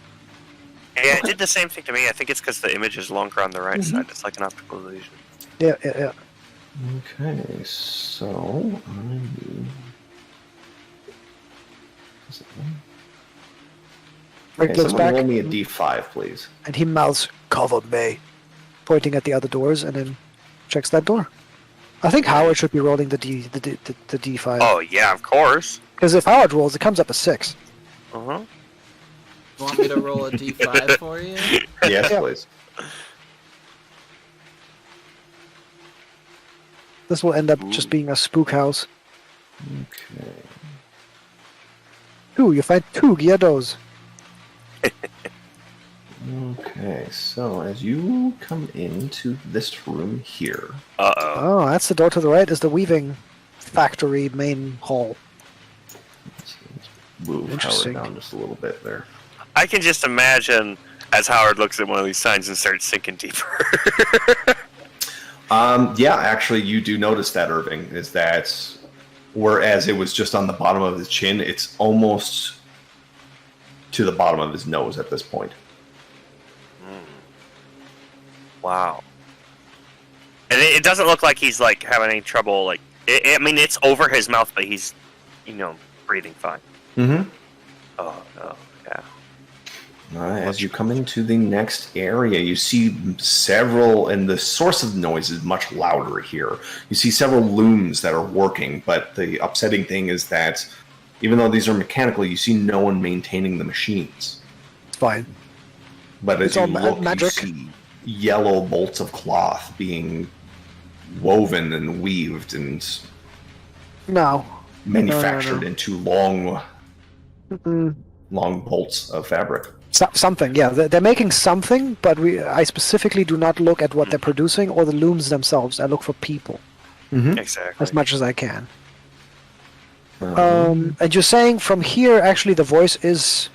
Yeah, it did the same thing to me. I think it's because the image is longer on the right side. It's like an optical illusion. Yeah. Okay, so Rick looks someone back, roll me a D5, please. and he mouths, "Cover me," pointing at the other doors, and then checks that door. I think Howard should be rolling the D5. Oh, yeah, of course. Because if Howard rolls, it comes up as 6. Uh-huh. You want me to roll a d5 for you? Yes, Yeah. please. This will end up just being a spook house. Okay. Ooh, you find 2 Guilladots. Okay, so as you come into this room here, Uh-oh. Oh, that's the door to the right, is the weaving factory main hall. let's move Howard Interesting. down just a little bit there. I can just imagine as Howard looks at one of these signs and starts sinking deeper. Yeah, actually, you do notice that, Irving, is that whereas it was just on the bottom of his chin, it's almost to the bottom of his nose at this point. Wow. And it doesn't look like he's, like, having any trouble, like... I mean, it's over his mouth, but he's, breathing fine. Mm-hmm. Oh, no. Yeah. As you come into the next area, you see several, and the source of the noise is much louder here. You see several looms that are working, but the upsetting thing is that even though these are mechanical, you see no one maintaining the machines. It's fine. But as It's you all look, magic. you see yellow bolts of cloth being woven and weaved and No. manufactured into long Mm-mm. bolts of fabric. Something, yeah. They're making something, but I specifically do not look at what they're producing or the looms themselves. I look for people Exactly. as much as I can. And you're saying from here, actually, the voice is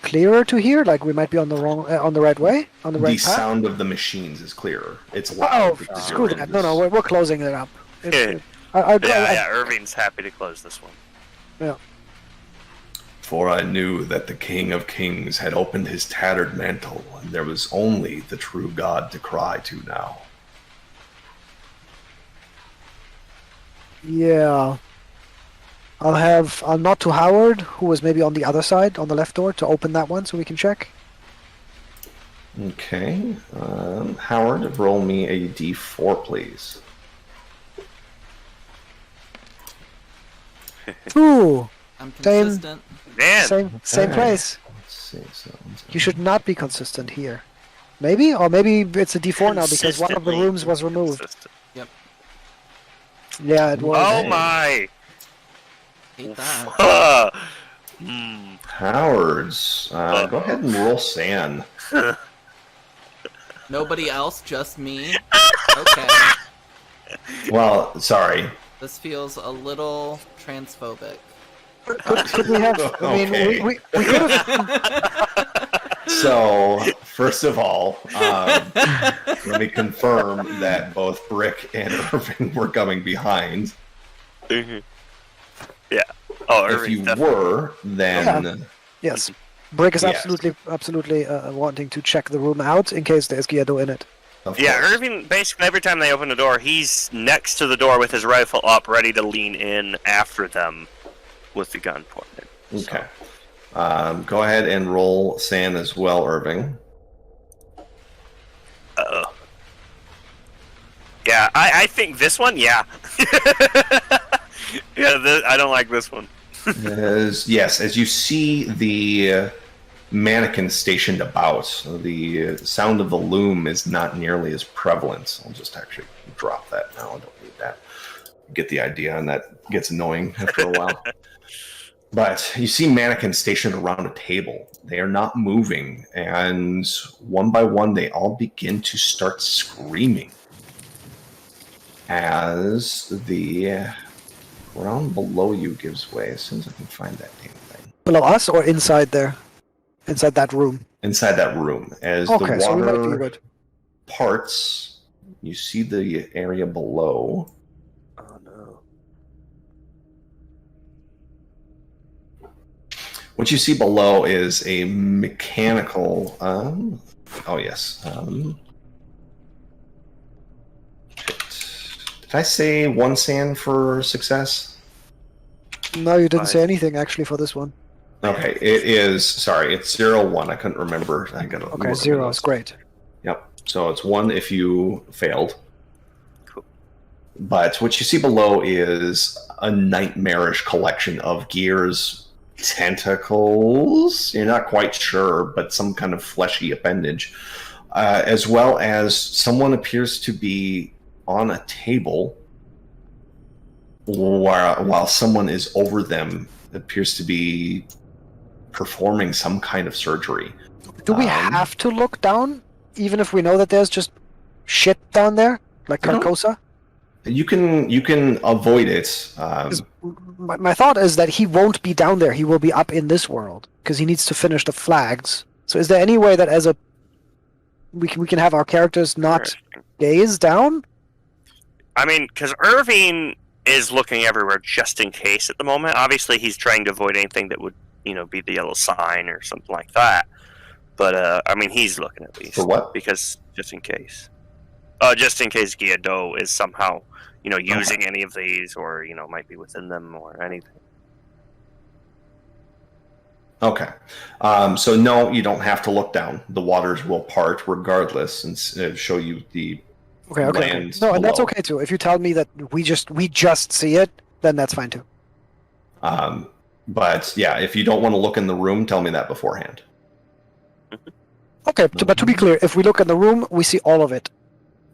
clearer to hear? Like we might be on the right way? On the The right path? sound of the machines is clearer. It's Oh, loud. because screw you're that. in No, this- we're closing it up. Yeah. Yeah, Irving's happy to close this one. Yeah. For I knew that the King of Kings had opened his tattered mantle, and there was only the true God to cry to now. Yeah. I'll nod to Howard, who was maybe on the other side, on the left door, to open that one so we can check. Okay. Howard, roll me a d4, please. Ooh, I'm Same. consistent. Man! same Okay. place. Let's see. So, You should not be consistent here. Maybe? Or maybe it's a D4 now because one of the Consistently rooms was removed. consistent. Yeah, it was. Oh my! Hate that. Howard's. Go ahead and roll San. Nobody else, just me. Okay. Well, sorry. This feels a little transphobic. Could we have? I mean, Okay. we could have. So, first of all, let me confirm that both Brick and Irving were coming behind. Yeah. Oh, If Irving's you definitely. were, then Yes. Brick is Yes. absolutely wanting to check the room out in case there's Guilladot in it. of Yeah, course. Irving, basically every time they open the door, he's next to the door with his rifle up, ready to lean in after them with the gun pointed. Okay. Go ahead and roll San as well, Irving. Uh-oh. Yeah, I think this one, yeah. Yeah, I don't like this one. Yes, as you see the mannequin stationed about, the sound of the loom is not nearly as prevalent. I'll just actually drop that now. I don't need that. Get the idea, and that gets annoying after a while. But you see mannequins stationed around a table. They are not moving, and one by one, they all begin to start screaming as the ground below you gives way. As soon as I can find that damn thing. Below us or inside there? Inside that room? Inside that room, as Okay, the so we might be water good. parts, you see the area below. Oh no. What you see below is a mechanical. Oh yes. Did I say 1 sand for success? No, you didn't say 5. anything actually for this one. Okay, it is. Sorry, it's 0-1. I couldn't remember. I got Okay, 0 is great. Yep. So it's 1 if you failed. Cool. But what you see below is a nightmarish collection of gears, tentacles. You're not quite sure, but some kind of fleshy appendage, as well as someone appears to be on a table while someone is over them. Appears to be performing some kind of surgery. Do we have to look down, even if we know that there's just shit down there, like No. Carcosa? You can avoid it. 'Cause my thought is that he won't be down there. He will be up in this world because he needs to finish the flags. So, is there any way that as a we can have our characters not Interesting. gaze down? I mean, because Irving is looking everywhere just in case at the moment. Obviously, he's trying to avoid anything that would, be the yellow sign or something like that. But, I mean, he's looking at least. For what? Because just in case. Just in case Guilladot is somehow, using any of these or, might be within them or anything. Okay. So no, you don't have to look down. The waters will part regardless and show you the Okay. land No, and that's below. okay too. If you tell me that we just see it, then that's fine too. But yeah, if you don't want to look in the room, tell me that beforehand. Okay, but to be clear, if we look in the room, we see all of it.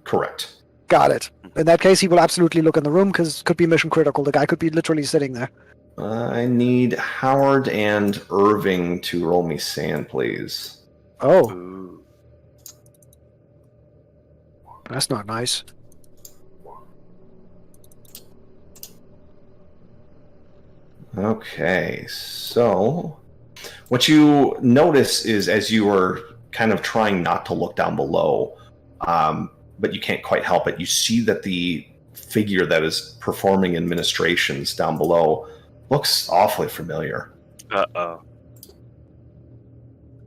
Correct. Got it. In that case, he will absolutely look in the room because it could be mission critical. The guy could be literally sitting there. I need Howard and Irving to roll me sand, please. Oh, Ooh. that's not nice. Okay, so what you notice is as you are kind of trying not to look down below, but you can't quite help it, you see that the figure that is performing administrations down below looks awfully familiar. Uh-oh.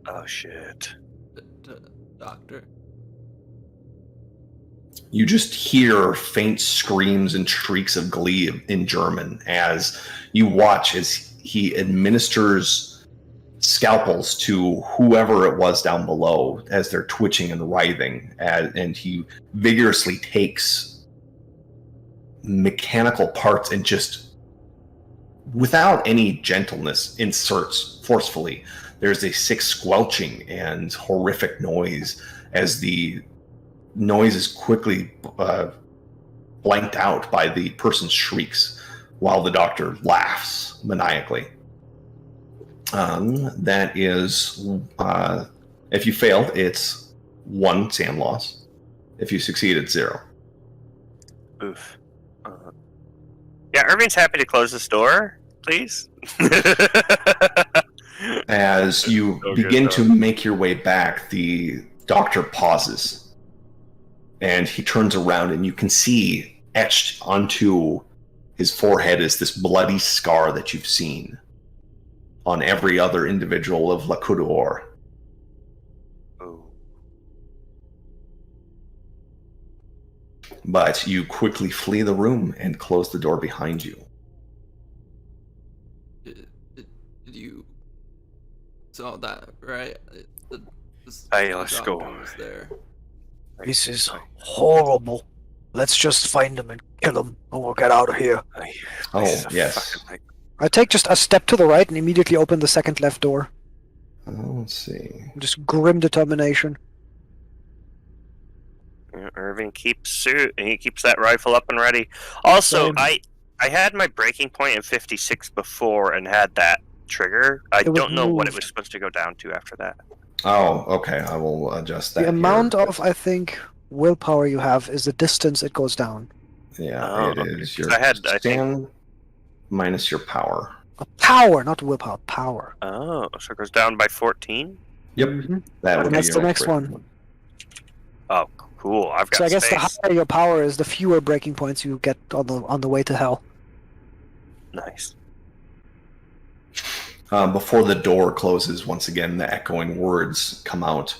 Oh, shit. Doctor. You just hear faint screams and shrieks of glee in German as you watch as he administers scalpels to whoever it was down below as they're twitching and writhing, and he vigorously takes mechanical parts and just, without any gentleness, inserts forcefully. There's a sick squelching and horrific noise as the noise is quickly blanked out by the person's shrieks while the doctor laughs maniacally. That is, if you failed, it's 1 sand loss. If you succeed, it's 0. Oof. Yeah, Irving's happy to close this door, please. As you begin to make your way back, the doctor pauses. And he turns around and you can see etched onto his forehead is this bloody scar that you've seen on every other individual of La Cour D'or. Oh. But you quickly flee the room and close the door behind you. Did you saw that, right? Hey, let's go. doctor was there. This is horrible. Let's just find him and kill him, and we'll get out of here. Oh, This is a yes. fucking- I take just a step to the right and immediately open the second left door. Let's see. Just grim determination. Irving keeps suit and he keeps that rifle up and ready. Also, Same. I had my breaking point at 56 before and had that trigger. I It was don't know what it moved. was supposed to go down to after that. Oh, okay. I will adjust that. The amount here. of, I think, willpower you have is the distance it goes down. Yeah, Oh, it okay. is 'Cause your I had, I think- stand minus your power. Power, not willpower, power. Oh, so it goes down by 14? Yep, Mhm. that would And be that's your the next crit. one. Oh, cool. I've got So I guess space. the higher your power is, the fewer breaking points you get on the way to hell. Nice. Before the door closes, once again, the echoing words come out.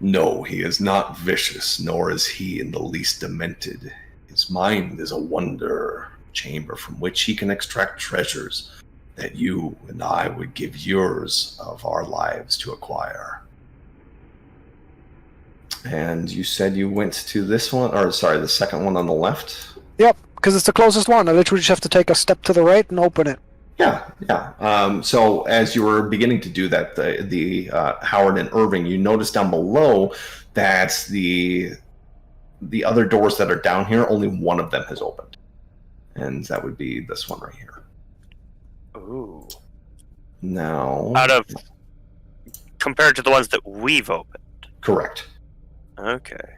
No, he is not vicious, nor is he in the least demented. His mind is a wonder chamber from which he can extract treasures that you and I would give yours of our lives to acquire. And you said you went to this one, or sorry, the second one on the left? Yep, because it's the closest one. I literally just have to take a step to the right and open it. Yeah. So as you were beginning to do that, the Howard and Irving, you notice down below that the other doors that are down here, only one of them has opened, and that would be this one right here. Ooh. Now, Out of... Compared to the ones that we've opened. correct. Okay.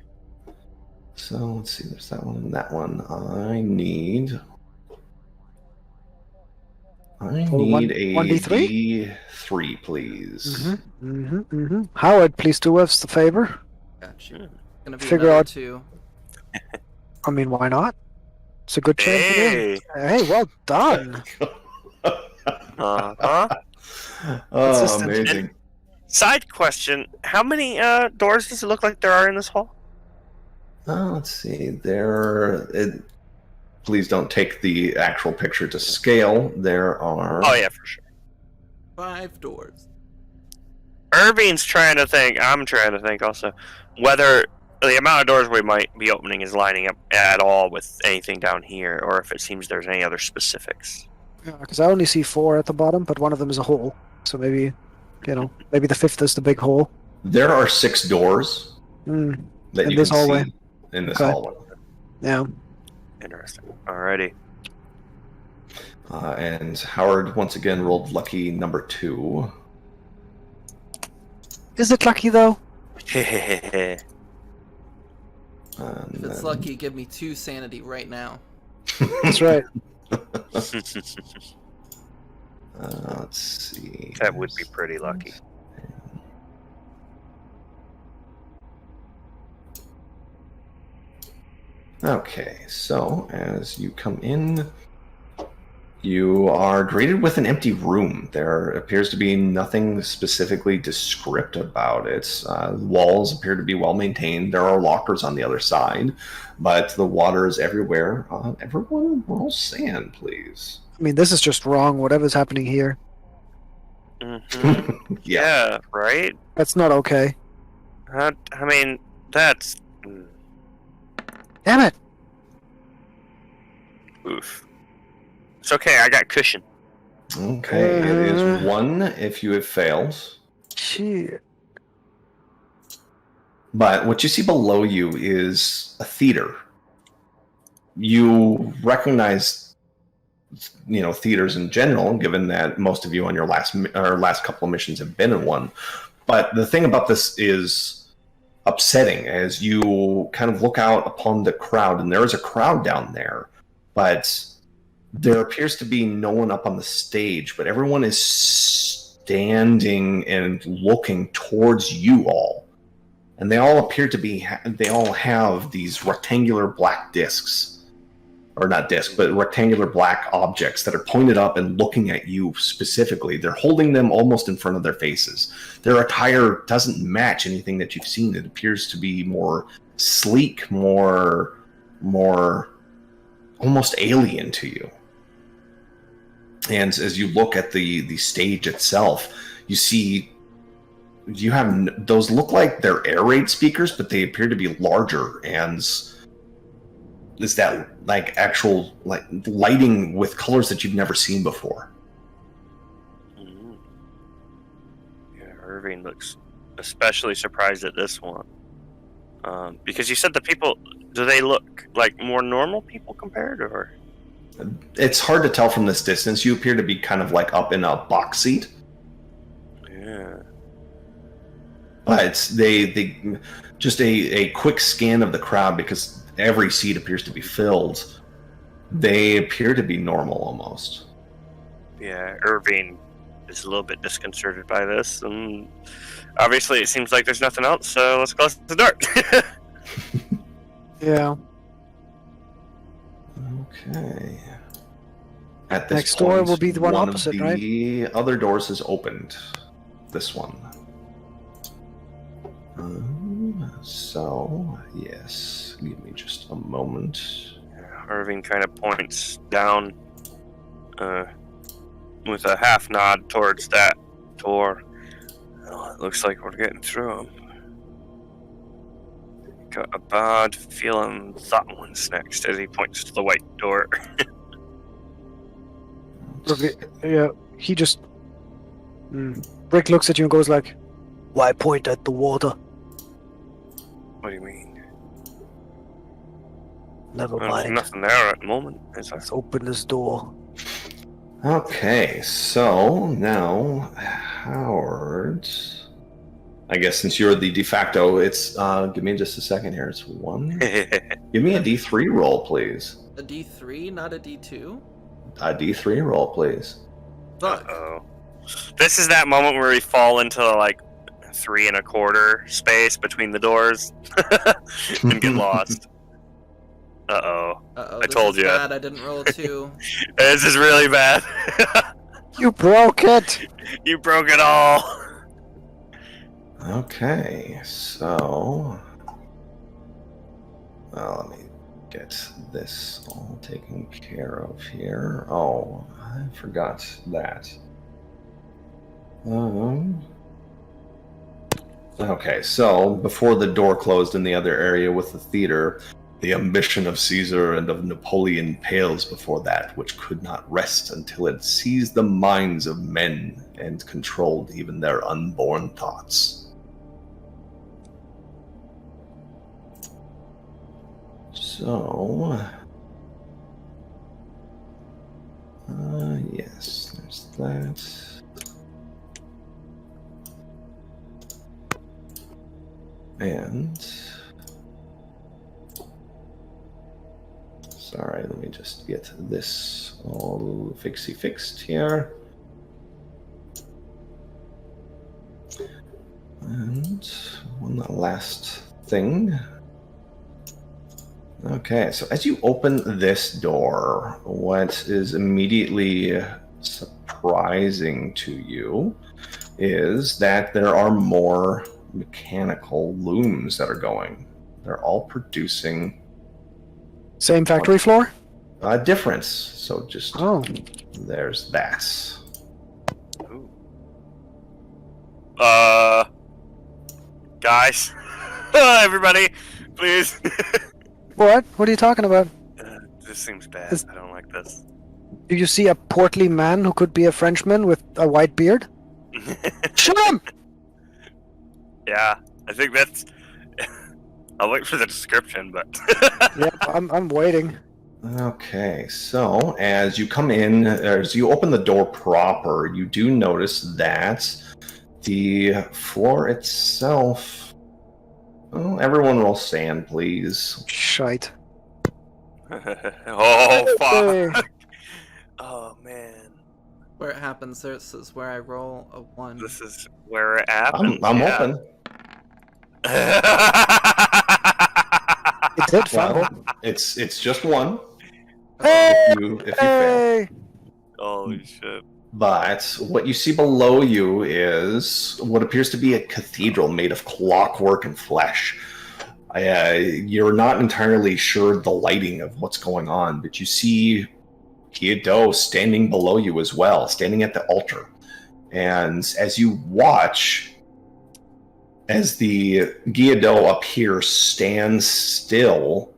So let's see. There's that one and that one. I need one- a 1d3? D3, please. Howard, please do us the favor. Got you. Gonna be Figure another out- 2. I mean, why not? It's a good chance to win. Hey! Hey, well done. Uh-huh. Oh, Consistent. amazing. Side question. How many doors does it look like there are in this hall? Let's see. Please don't take the actual picture to scale. There are. Oh, yeah, for sure. 5 doors. Irving's trying to think, I'm trying to think also, whether the amount of doors we might be opening is lining up at all with anything down here, or if it seems there's any other specifics. Yeah, because I only see 4 at the bottom, but one of them is a hole. So maybe, maybe the 5th is the big hole. There are 6 doors Hmm. that In you this can hallway. see in this Okay. hallway. Yeah. Interesting. Alrighty. And Howard once again rolled lucky number 2. Is it lucky though? And If it's then- lucky, give me 2 sanity right now. That's right. Let's see. That would be pretty lucky. Okay, so as you come in, you are greeted with an empty room. There appears to be nothing specifically descript about it. The walls appear to be well maintained. There are lockers on the other side, but the water is everywhere. Everyone roll sand, please. I mean, this is just wrong, whatever's happening here. Mm-hmm. Yeah, right? That's not okay. I mean, that's... Damn it! Oof. It's okay, I got cushion. Okay, it is 1 if you have failed. Shit. But what you see below you is a theater. You recognize, theaters in general, given that most of you on your last couple of missions have been in one. But the thing about this is upsetting as you kind of look out upon the crowd, and there is a crowd down there, but there appears to be no one up on the stage, but everyone is standing and looking towards you all. And they all appear to be, they all have these rectangular black discs. Or not discs, but rectangular black objects that are pointed up and looking at you specifically. They're holding them almost in front of their faces. Their attire doesn't match anything that you've seen. It appears to be more sleek, more almost alien to you. And as you look at the stage itself, you see you have those look like they're air raid speakers, but they appear to be larger, and is that like actual like lighting with colors that you've never seen before. Mm. Yeah, Irving looks especially surprised at this one. Because you said the people, do they look like more normal people compared, or? It's hard to tell from this distance. You appear to be kind of like up in a box seat. Yeah. But they just a quick scan of the crowd, because every seat appears to be filled. They appear to be normal almost. Yeah, Irving is a little bit disconcerted by this, and obviously it seems like there's nothing else, so let's close the door. Yeah. Okay. At this Next door point, will be the one of opposite, right? the other doors has opened. This one. So, yes. Give me just a moment. Irving kind of points down with a half nod towards that door. Oh, it looks like we're getting through them. Got a bad feeling that one's next as he points to the white door. Yeah, he just... Brick looks at you and goes like, "Why point at the water? What do you mean? Never There's mind. nothing there at the moment, is there? Let's open this door." Okay, so now, Howard... I guess since you're the de facto, it's... give me just a second here. It's one... Give me a D3 roll, please. A D3, not a D2? A D3 roll, please. Fuck. Uh-oh. This is that moment where we fall into like 3 1/4 space between the doors and get lost. Uh-oh. Uh-oh, I told is ya. bad. I didn't roll a 2. This is really bad. You broke it! You broke it all. Okay, so... Well, let me get this all taken care of here. Oh, I forgot that. Okay, so before the door closed in the other area with the theater, the ambition of Caesar and of Napoleon pales before that which could not rest until it seized the minds of men and controlled even their unborn thoughts. So, yes, there's that. And, sorry, let me just get this all fixed here. And one last thing. Okay, so as you open this door, what is immediately surprising to you is that there are more mechanical looms that are going. They're all producing Same factory floor? a difference. So just there's that. Guys, everybody, please. What? What are you talking about? This seems bad. This- I don't like this. Do you see a portly man who could be a Frenchman with a white beard? Shoot him! Yeah, I think that's. I'll wait for the description, but. Yeah, I'm waiting. Okay, so as you come in, as you open the door proper, you do notice that the floor itself... Oh, everyone roll sand, please. Shite. Oh, Hey. fuck. Oh, man. Where it happens, this is where I roll a 1. This is where it happens. I'm yeah. open. It did fumble. Well, it's just one. Hey! If you fail. Holy shit. But what you see below you is what appears to be a cathedral made of clockwork and flesh. You're not entirely sure the lighting of what's going on, but you see Guilladot standing below you as well, standing at the altar. And as you watch, as the Guilladot up here stands still,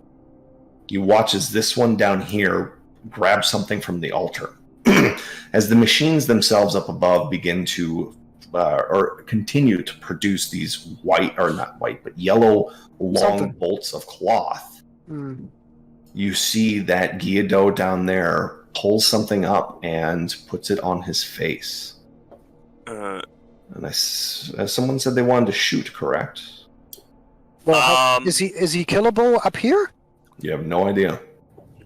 you watch as this one down here grabs something from the altar. As the machines themselves up above begin to, or continue to produce these white, or not white, but yellow long Something. bolts of cloth, you see that Guilladot down there pulls something up and puts it on his face. And someone said they wanted to shoot, correct? Well, is he killable up here? You have no idea.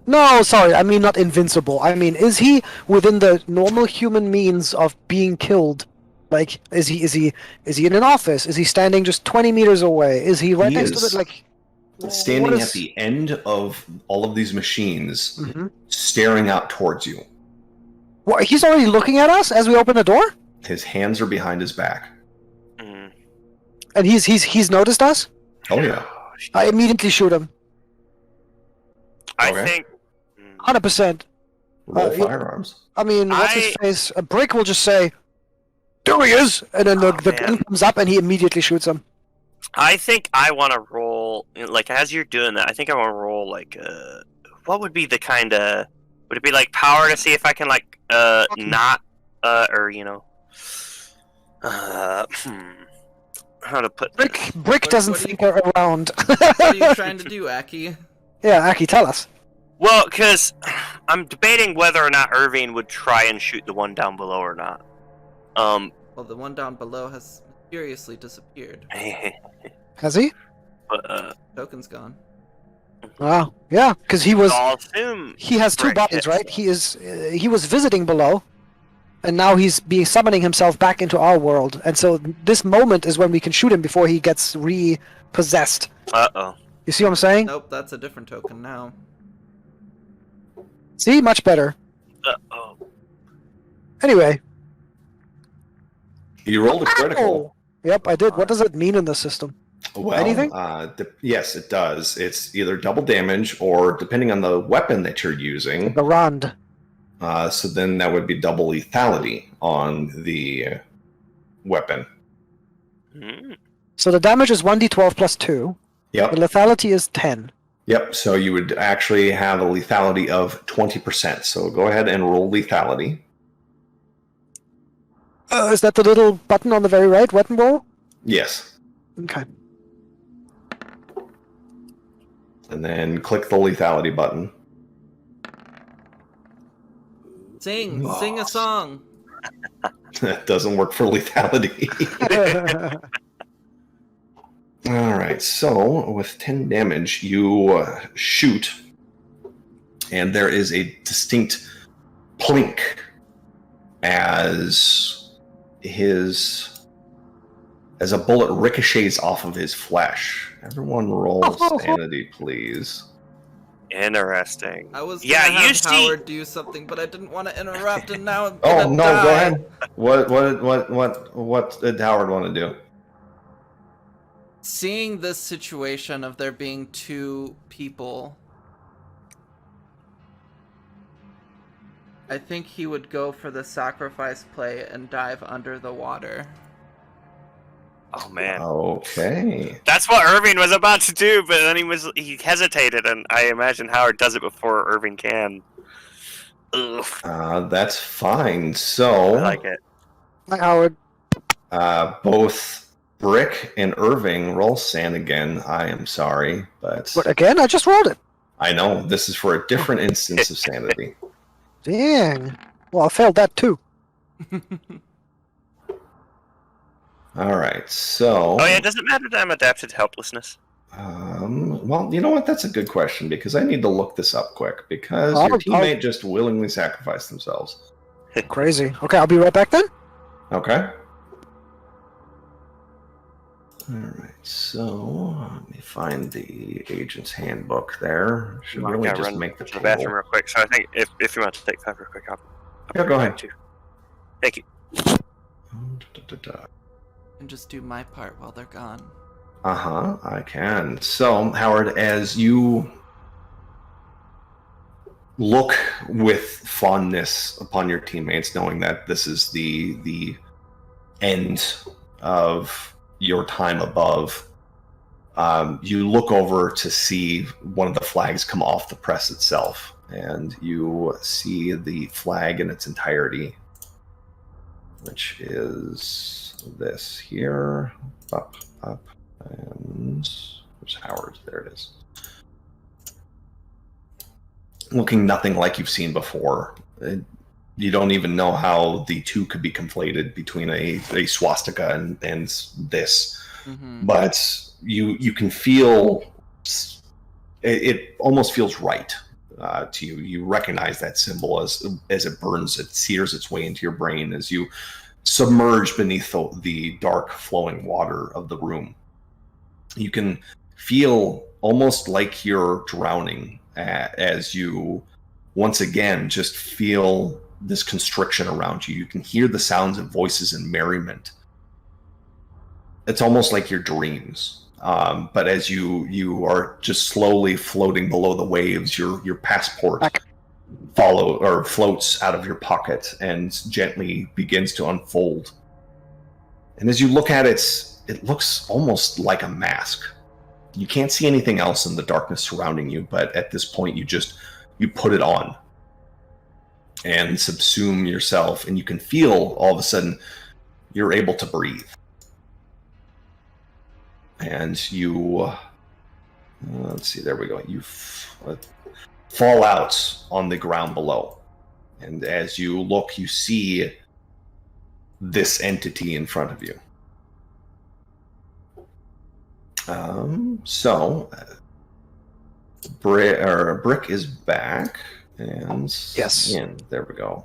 No, sorry, I mean not invincible. I mean, is he within the normal human means of being killed? Like, is he in an office? Is he standing just 20 meters away? Is he right next to it? Like, standing at the end of all of these machines, staring out towards you. What? He's already looking at us as we open the door? His hands are behind his back. And he's noticed us? Oh yeah. I immediately shoot him. I think 100%. Roll firearms. I mean, what's his face? A Brick will just say, "There he is!" And then the gun comes up and he immediately shoots him. I think I want to roll, like, as you're doing that, I think I want to roll, like, what would be the kind of, would it be, like, power to see if I can, like, not, or, you know, how to put this? Brick doesn't think around. What are you trying to do, Aki? Yeah, Aki, tell us. Well, because I'm debating whether or not Irving would try and shoot the one down below or not. Well, the one down below has mysteriously disappeared. Has he? Token's gone. Wow. Yeah, because he was. I'll assume He has two Brick bodies, hits right? him. He was visiting below, and now he's summoning himself back into our world. And so this moment is when we can shoot him before he gets repossessed. Uh-oh. You see what I'm saying? Nope, that's a different token now. See, much better. Uh-oh. Anyway. You rolled a critical. Yep, I did. What does it mean in the system? Well, anything? Yes, it does. It's either double damage or, depending on the weapon that you're using. The Rond. So then that would be double lethality on the weapon. So the damage is 1d12 plus 2. Yep. The lethality is 10. Yep. So you would actually have a lethality of 20%. So go ahead and roll lethality. Is that the little button on the very right, weapon roll? Yes. Okay. And then click the lethality button. Sing a song. That doesn't work for lethality. All right, so with 10 damage, you shoot, and there is a distinct plink as a bullet ricochets off of his flesh. Everyone roll sanity, please. Interesting. I was gonna have Howard do something, but I didn't want to interrupt, and now I'm gonna die. Go ahead. What did Howard want to do? Seeing this situation of there being two people, I think he would go for the sacrifice play and dive under the water. Oh man. Okay. That's what Irving was about to do, but then he hesitated, and I imagine Howard does it before Irving can. Ugh. That's fine. So I like it. Hi, Howard. Both Brick and Irving roll sand again. I am sorry, but What, again? I just rolled it. I know this is for a different instance of sanity. Dang. Well, I failed that too. All right, so. Oh yeah, does it matter that I'm adapted to helplessness? Well, you know what? That's a good question because I need to look this up quick because your teammate just willingly sacrificed themselves. Crazy. Okay, I'll be right back then. Okay. All right, so let me find the agent's handbook there. Should really just make the to the bathroom real quick. So I think if you want to take 5 real quick, yeah, go ahead. Thank you. And just do my part while they're gone. I can. So, Howard, as you look with fondness upon your teammates, knowing that this is the end of your time above, you look over to see one of the flags come off the press itself, and you see the flag in its entirety, which is this here, up, and where's Howard? There it is. looking nothing like you've seen before. You don't even know how the two could be conflated between a swastika and this. Mm-hmm. But you can feel it almost feels right to you. You recognize that symbol as it burns, it sears its way into your brain as you submerge beneath the dark flowing water of the room. You can feel almost like you're drowning as you once again just feel this constriction around you. You can hear the sounds of voices and merriment. It's almost like your dreams. But as you are just slowly floating below the waves, your passport floats out of your pocket and gently begins to unfold. And as you look at it, it looks almost like a mask. You can't see anything else in the darkness surrounding you, but at this point you put it on and subsume yourself, and you can feel all of a sudden you're able to breathe. And you, let's see, there we go. You fall out on the ground below. And as you look, you see this entity in front of you. Brick is back. And yes, there we go.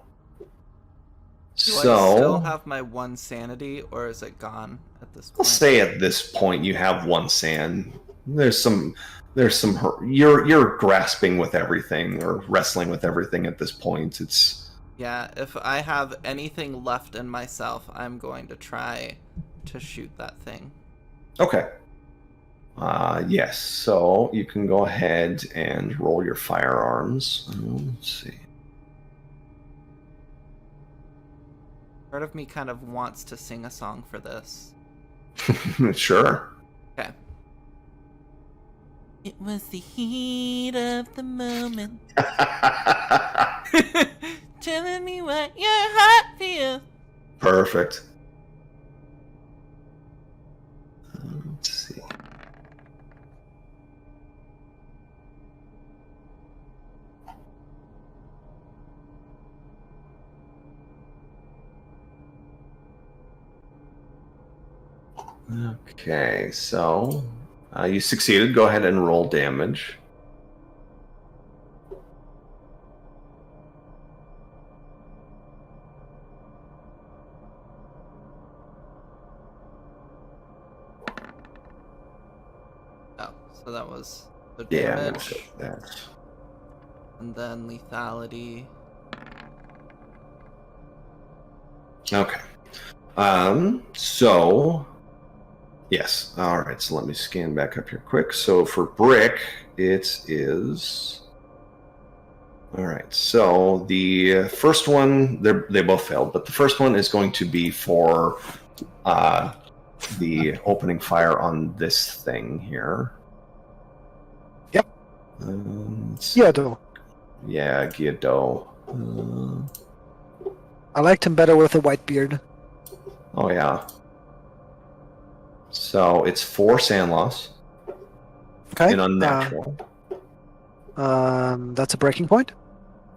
Do I still have my 1 sanity, or is it gone at this point? I'll say at this point you have 1 sand. There's some you're grasping with everything or wrestling with everything at this point. Yeah, if I have anything left in myself, I'm going to try to shoot that thing. Okay. Yes, so you can go ahead and roll your firearms. Let's see. Part of me kind of wants to sing a song for this. Sure. Okay. It was the heat of the moment. Telling me what your heart feels. Perfect. Let's see. Okay, so you succeeded. Go ahead and roll damage. Oh, so that was the Yeah, damage. that. And then lethality. Okay. So yes. All right. So let me scan back up here quick. So for Brick, it is. All right. So the first one, they both failed, but the first one is going to be for the opening fire on this thing here. Yep. Guilladot. Yeah, Guilladot. I liked him better with a white beard. Oh yeah. So it's 4 sand loss. Okay. In unnatural. That's a breaking point.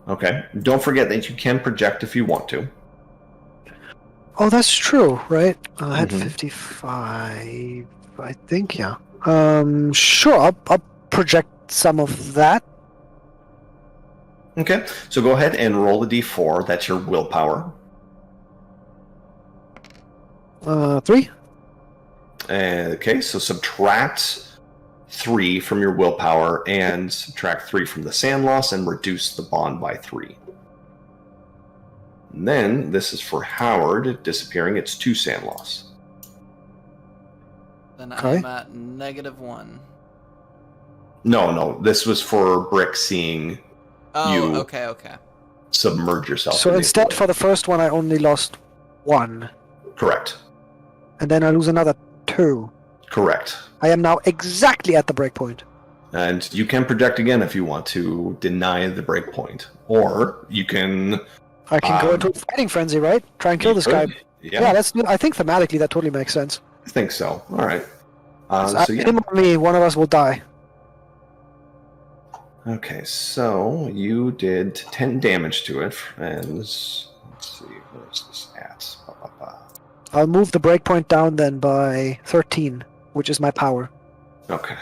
Okay. Don't forget that you can project if you want to. Oh, that's true, right? I had Mhm. 55, I think, yeah. Sure, I'll project some of that. Okay. So go ahead and roll the d4. That's your willpower. 3. Okay. So subtract 3 from your willpower and subtract 3 from the sand loss and reduce the bond by 3. And then this is for Howard disappearing. It's 2 sand loss. Then Okay. I'm at -1. No. This was for Brick seeing Oh, you okay. submerge yourself. So in the instead, void. for the first one, I only lost 1. Correct. And then I lose another 2. Correct. I am now exactly at the breakpoint. And you can project again if you want to deny the breakpoint. Or you can... I can go into a fighting frenzy, right? Try and kill this guy. Yeah, that's. I think thematically that totally makes sense. I think so. All right. Him or me, one of us will die. Okay, so you did 10 damage to it, and let's see, where's this at? Ba, ba, ba. I'll move the breakpoint down then by 13, which is my power. Okay,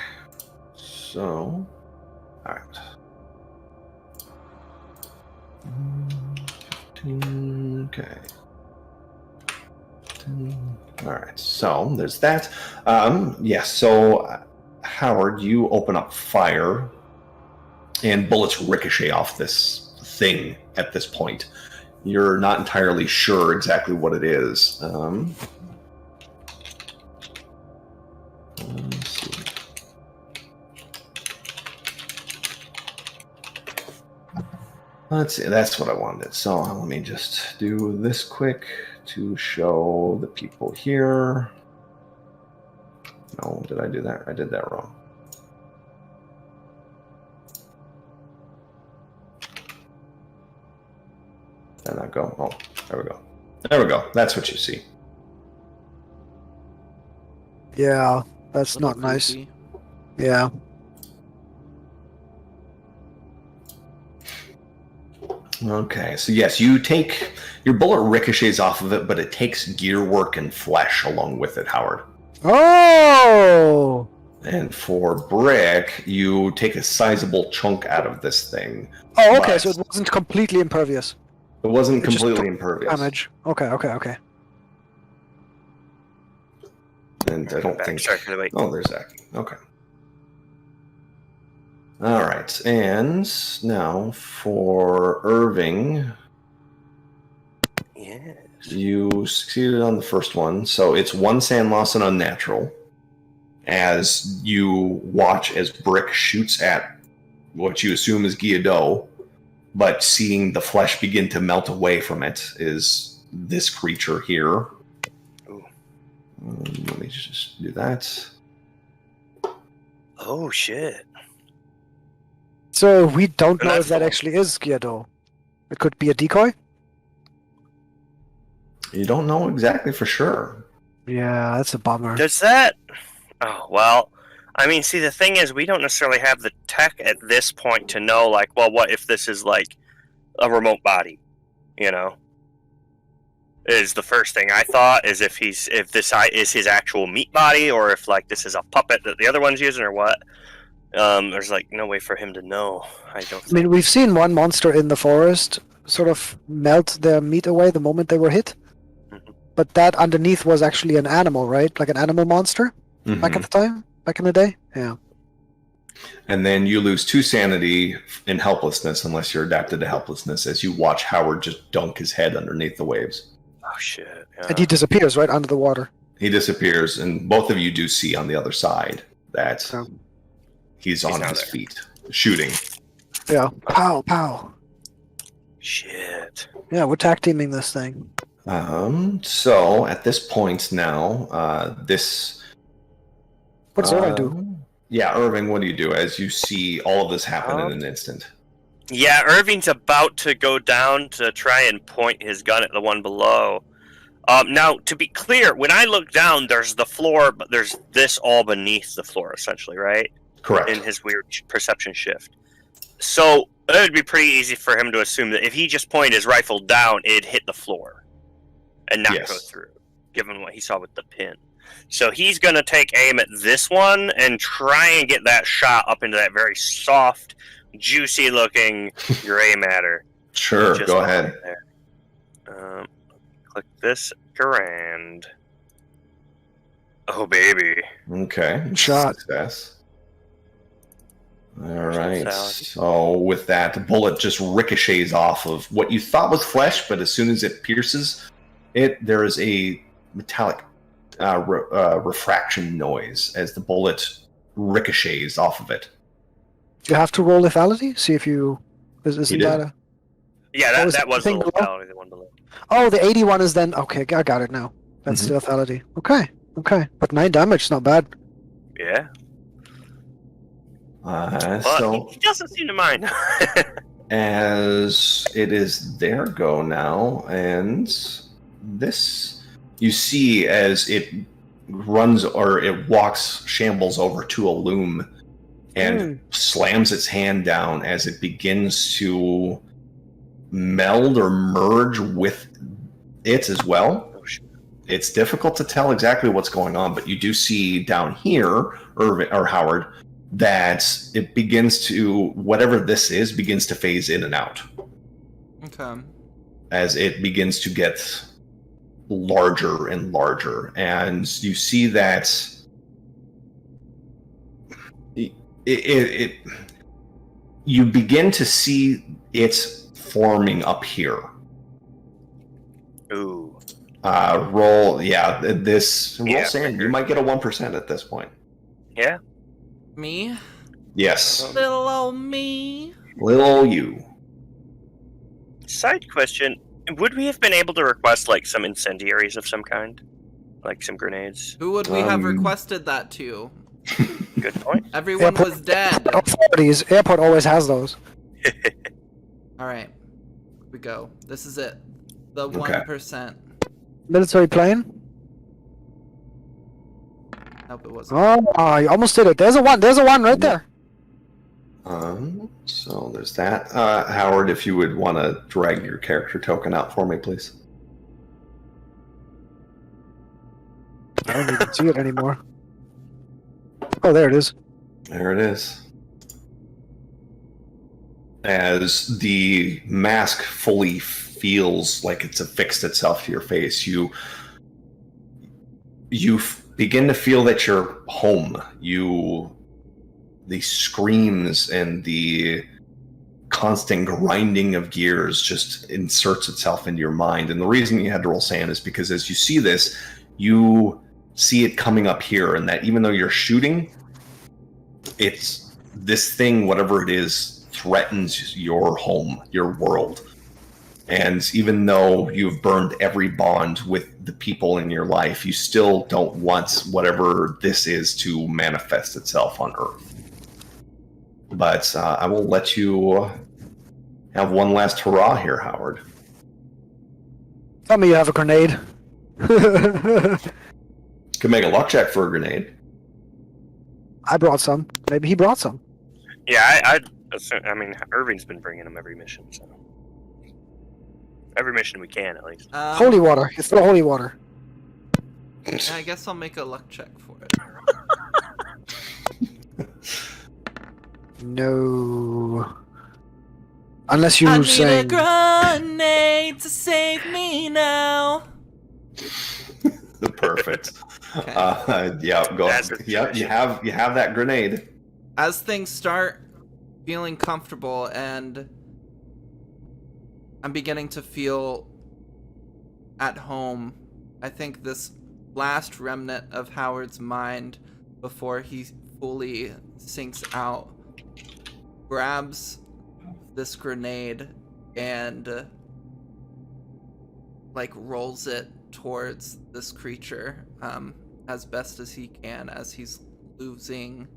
so, all right. 15, okay. 10, all right, so there's that. Yes, so Howard, you open up fire, and bullets ricochet off this thing at this point. You're not entirely sure exactly what it is. Let's see. Let's see, that's what I wanted. So let me just do this quick to show the people here. No, did I do that? I did that wrong. Did that go? Oh, there we go. There we go. That's what you see. Yeah, that's Little not nice. creepy. Yeah. Okay, so yes, you take your bullet ricochets off of it, but it takes gear work and flesh along with it, Howard. Oh! And for Brick, you take a sizable chunk out of this thing. Oh, okay, But so it wasn't completely impervious. it wasn't It just completely took impervious. Damage. Okay. And I don't think. Sorry for the wait. Oh, there's Zach. Okay. All right, and now for Irving, Yes. you succeeded on the first one, so it's one sand loss and unnatural. As you watch as Brick shoots at what you assume is Guilladot, but seeing the flesh begin to melt away from it is this creature here. Ooh. Let me just do that. Oh shit. So we don't And know if that's that the- actually is Guilladot. It could be a decoy? You don't know exactly for sure. Yeah, that's a bummer. Does that? Oh well. I mean, see, the thing is, we don't necessarily have the tech at this point to know, like, well, what if this is like a remote body? You know, is the first thing I thought is if this is his actual meat body, or if like this is a puppet that the other one's using, or what. There's like no way for him to know. I don't. I mean, we've seen one monster in the forest sort of melt their meat away the moment they were hit. Mhm. But that underneath was actually an animal, right? Like an animal monster back at the time? Back in the day? Yeah. And then you lose 2 sanity in helplessness unless you're adapted to helplessness as you watch Howard just dunk his head underneath the waves. Oh shit! Yeah. And he disappears right under the water. He disappears, and both of you do see on the other side that Oh. he's on not his there. feet, shooting. Yeah. Pow, pow. Shit. Yeah, we're tag teaming this thing. So at this point now, this... What does Irving do? Yeah, Irving, what do you do as you see all of this happen in an instant? Yeah, Irving's about to go down to try and point his gun at the one below. Now, to be clear, when I look down, there's the floor, but there's this all beneath the floor, essentially, right? Correct. In his weird perception shift. So it would be pretty easy for him to assume that if he just pointed his rifle down, it'd hit the floor and not Yes. go through, given what he saw with the pin. So he's going to take aim at this one and try and get that shot up into that very soft, juicy-looking gray matter. Sure, Just go right ahead. there. Click this grand. Oh, baby. Okay. Shot. Success. All There's right. the salad. So with that, the bullet just ricochets off of what you thought was flesh, but as soon as it pierces it, there is a metallic refraction noise as the bullet ricochets off of it. Do you have to roll lethality? See if you... Isn't did. that a... Yeah, What was that the was the thing below? locality, the one below. Oh, the 81 is then... Okay, I got it now. That's Mhm. the lethality. Okay. But 9 damage is not bad. Yeah. But So he doesn't seem to mind. as it is their go now, and this you see as it runs or it walks, shambles over to a loom and slams its hand down as it begins to meld or merge with it as well. It's difficult to tell exactly what's going on, but you do see down here, Irvin or Howard, that it begins to, whatever this is, begins to phase in and out. Okay. As it begins to get larger and larger. And you see that you begin to see it forming up here. Ooh. Roll, yeah, this, roll Yeah, sand. You might get a 1% at this point. Yeah. Me? Yes. Little old me. Little you. Side question: would we have been able to request like some incendiaries of some kind, like some grenades? Who would we have requested that to? Good point. Everyone was dead. Authorities. Airport always has those. Alright. Here we go. This is it. The Okay. 1%. Military plane. Nope, it wasn't. Oh, you almost did it. There's a one. There's a one right there. So there's that. Howard, if you would want to drag your character token out for me, please. I don't even see it anymore. Oh, there it is. There it is. As the mask fully feels like it's affixed itself to your face, you begin to feel that you're home. The screams and the constant grinding of gears just inserts itself into your mind. And the reason you had to roll sand is because as you see this, you see it coming up here, and that even though you're shooting, it's this thing, whatever it is, threatens your home, your world. And even though you've burned every bond with the people in your life, you still don't want whatever this is to manifest itself on Earth. But I will let you have one last hurrah here, Howard. Tell me you have a grenade. Could make a luck check for a grenade. I brought some. Maybe he brought some. Yeah, I mean, Irving's been bringing them every mission, so every mission we can at least. Holy water. You throw holy water. Yeah, I guess I'll make a luck check for it. No. Unless I you need say. a grenade to save me now. Perfect. Okay. Yeah, go. That's a Yep, you have that grenade. As things start feeling comfortable and I'm beginning to feel at home, I think this last remnant of Howard's mind before he fully sinks out grabs this grenade and like rolls it towards this creature as best as he can as he's losing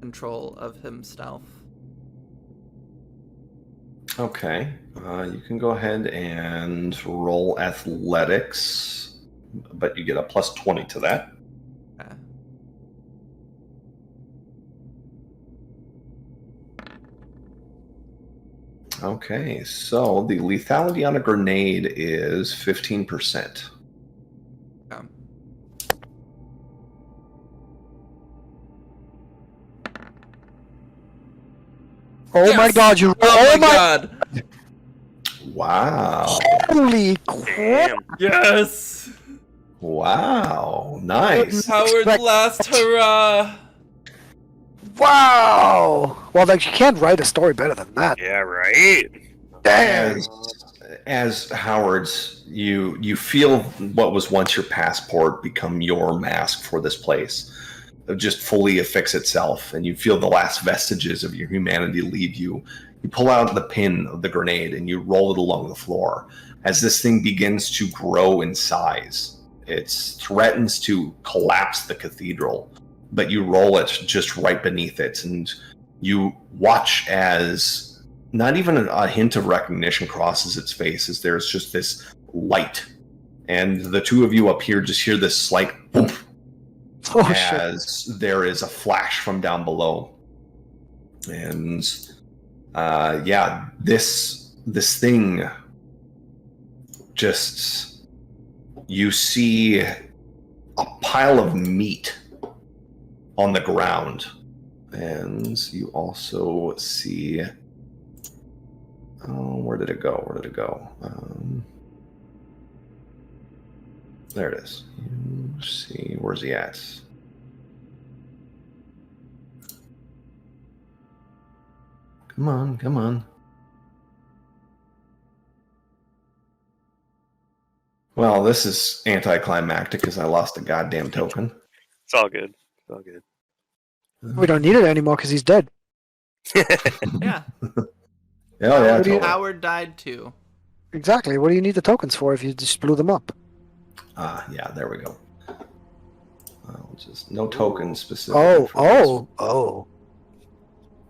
control of himself. Okay, you can go ahead and roll athletics, but you get a plus 20 to that. Okay. Okay, so the lethality on a grenade is 15%. Okay. Oh Yes! my god, you. Oh my god! Wow. Holy crap! Damn. Yes! Wow. Nice. Howard's last hurrah! Wow! Well, like, you can't write a story better than that. Yeah, right. Damn! As Howard's, you feel what was once your passport become your mask for this place. Just fully affix itself, and you feel the last vestiges of your humanity leave you. You pull out the pin of the grenade and you roll it along the floor. As this thing begins to grow in size, it threatens to collapse the cathedral, but you roll it just right beneath it, and you watch as not even a hint of recognition crosses its face, as there's just this light. And the two of you up here just hear this slight boom Oh, shit. as there is a flash from down below. And yeah, this thing just, you see a pile of meat on the ground, and you also see, where did it go? There it is. Let's see, where's he at? Come on. Well, this is anticlimactic because I lost a goddamn token. It's all good. We don't need it anymore because he's dead. Yeah. Yeah, totally. Howard died too. Exactly. What do you need the tokens for if you just blew them up? Yeah, there we go. Just no token specific. Oh.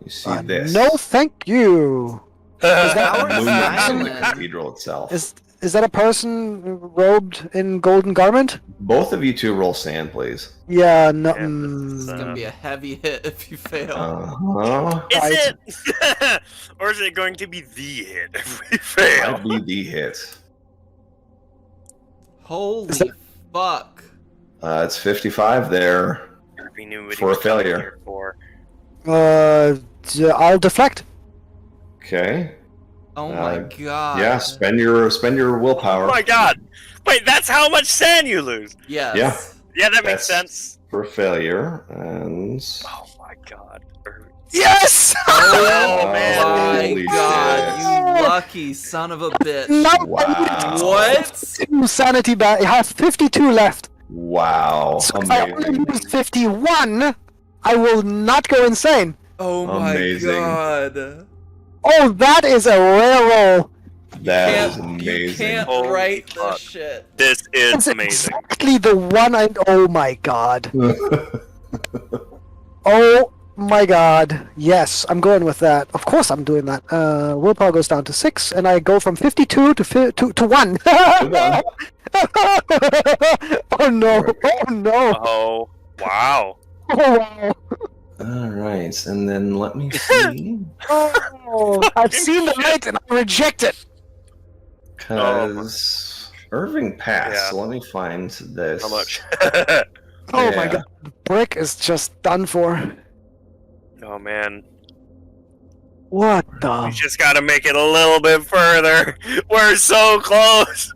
You see this? No, thank you. Howard's Moon in the Island. cathedral itself. Is that a person robed in golden garment? Both of you two roll sand, please. Yeah, no. Yeah, It's gonna be a heavy hit if you fail. Is it? Or is it going to be the hit if we fail? Might be the hit. Holy fuck. It's 55 there We knew what he for a was coming failure. here for. I'll deflect. Okay. Oh my god. Yeah, spend your willpower. Oh my god! Wait, that's how much sand you lose! Yes. Yeah. Yeah, that makes That's- sense. For failure, and Oh my god. Yes! Oh man. my Holy god, shit. you lucky son of a bitch. No, Wow. What? 2 sanity back. I have 52 left. Wow, So if I only amazing. lose 51, I will not go insane. Oh my Amazing. god. Oh, that is a rare roll. That is You amazing. can't Holy write fuck. this shit. This is That's amazing. exactly the one I... Oh my god. Oh my god. Yes, I'm going with that. Of course I'm doing that. Willpower goes down to 6, and I go from 52 to 1. Oh no. Oh no. Oh, wow. Oh wow. All right, and then let me see, Oh, I've seen the light and I reject it. because Irving passed. Yeah. So let me find this. How much? Oh my Yeah. god. Brick is just done for. Oh man. What We the? just gotta make it a little bit further. We're so close.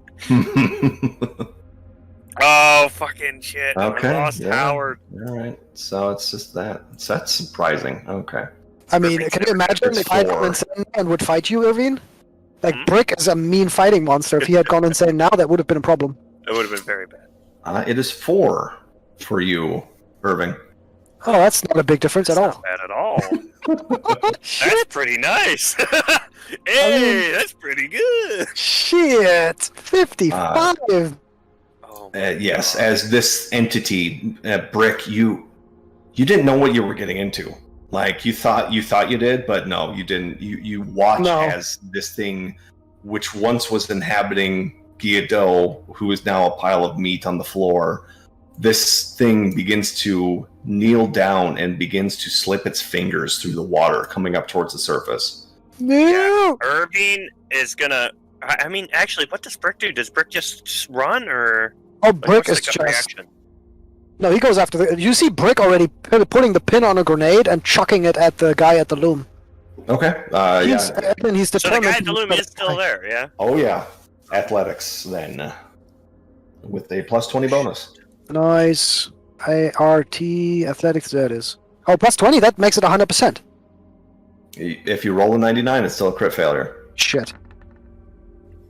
Oh, fucking shit. Okay, I lost yeah. Howard. All right, so it's just that. So that's surprising. Okay. I mean, can you imagine It's if I had gone 4. insane and would fight you, Irvine? Like, Hmm? Brick is a mean fighting monster. If he had gone insane now, that would have been a problem. It would have been very bad. It is 4 for you, Irving. Oh, that's not a big difference at That's all. not bad at all. That's Shit! pretty nice. Hey, that's pretty good. Shit! 55! Oh my Yes, God. as this entity, Brick, you didn't know what you were getting into. Like you thought you did, but no, you didn't. You watch No. as this thing, which once was inhabiting Guilladot, who is now a pile of meat on the floor, this thing begins to kneel down and begins to slip its fingers through the water, coming up towards the surface. No! Irving is gonna. I mean, actually, what does Brick do? Does Brick just run, or Oh, like, Brick what's is the gut just... reaction? No, he goes after the... You see Brick already putting the pin on a grenade and chucking it at the guy at the loom. Okay. He's, Yeah. and he's So the determined... guy at the loom is still there, yeah. Oh yeah. Athletics then, with a plus 20 bonus. Nice. ART, athletics, there it is. Oh, plus 20, that makes it 100%. If you roll a 99, it's still a crit failure. Shit.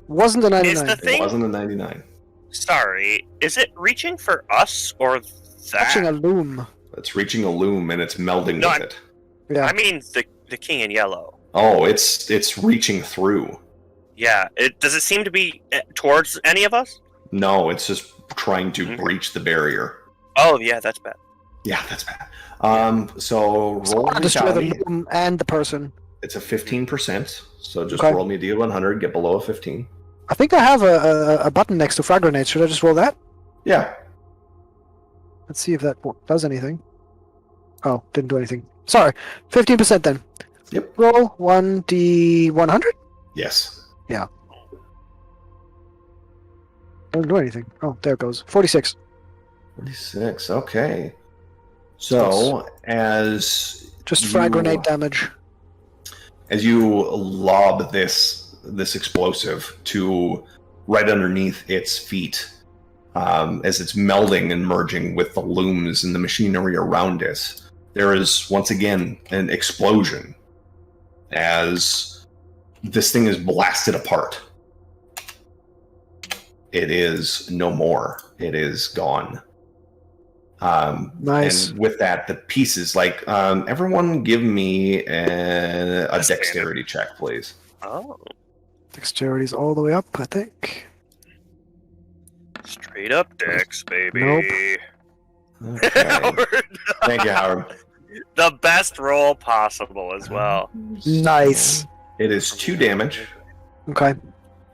Wasn't a 99. Is the It thing? wasn't a 99. Sorry, is it reaching for us or Touching a that? loom. It's reaching a loom and it's melding No, with it. Yeah. I mean the king in yellow. Oh, it's reaching through. Yeah. Does it seem to be towards any of us? No, it's just trying to Okay. breach the barrier. Oh yeah, that's bad. Yeah, that's bad. So roll I'll destroy the brutality. loom and the person. It's a 15%. So just Okay. roll me a D100, get below a 15. I think I have a button next to frag grenades. Should I just roll that? Yeah. Let's see if that does anything. Oh, didn't do anything. sorry, 15% then. Yep. Roll 1d100. Yes. I don't do anything. Oh, there it goes. 46. 46. Okay. So Just frag grenade damage. as you lob this explosive to right underneath its feet, as it's melding and merging with the looms and the machinery around it, there is once again an explosion as this thing is blasted apart. It is no more. It is gone. Nice. And with that, the pieces, everyone give me a dexterity check, please. Oh, Dexterity's all the way up, I think. straight up dex, baby. Nope. Okay. Howard. Thank you, Howard. The best roll possible as well. Nice. It is 2 damage Okay.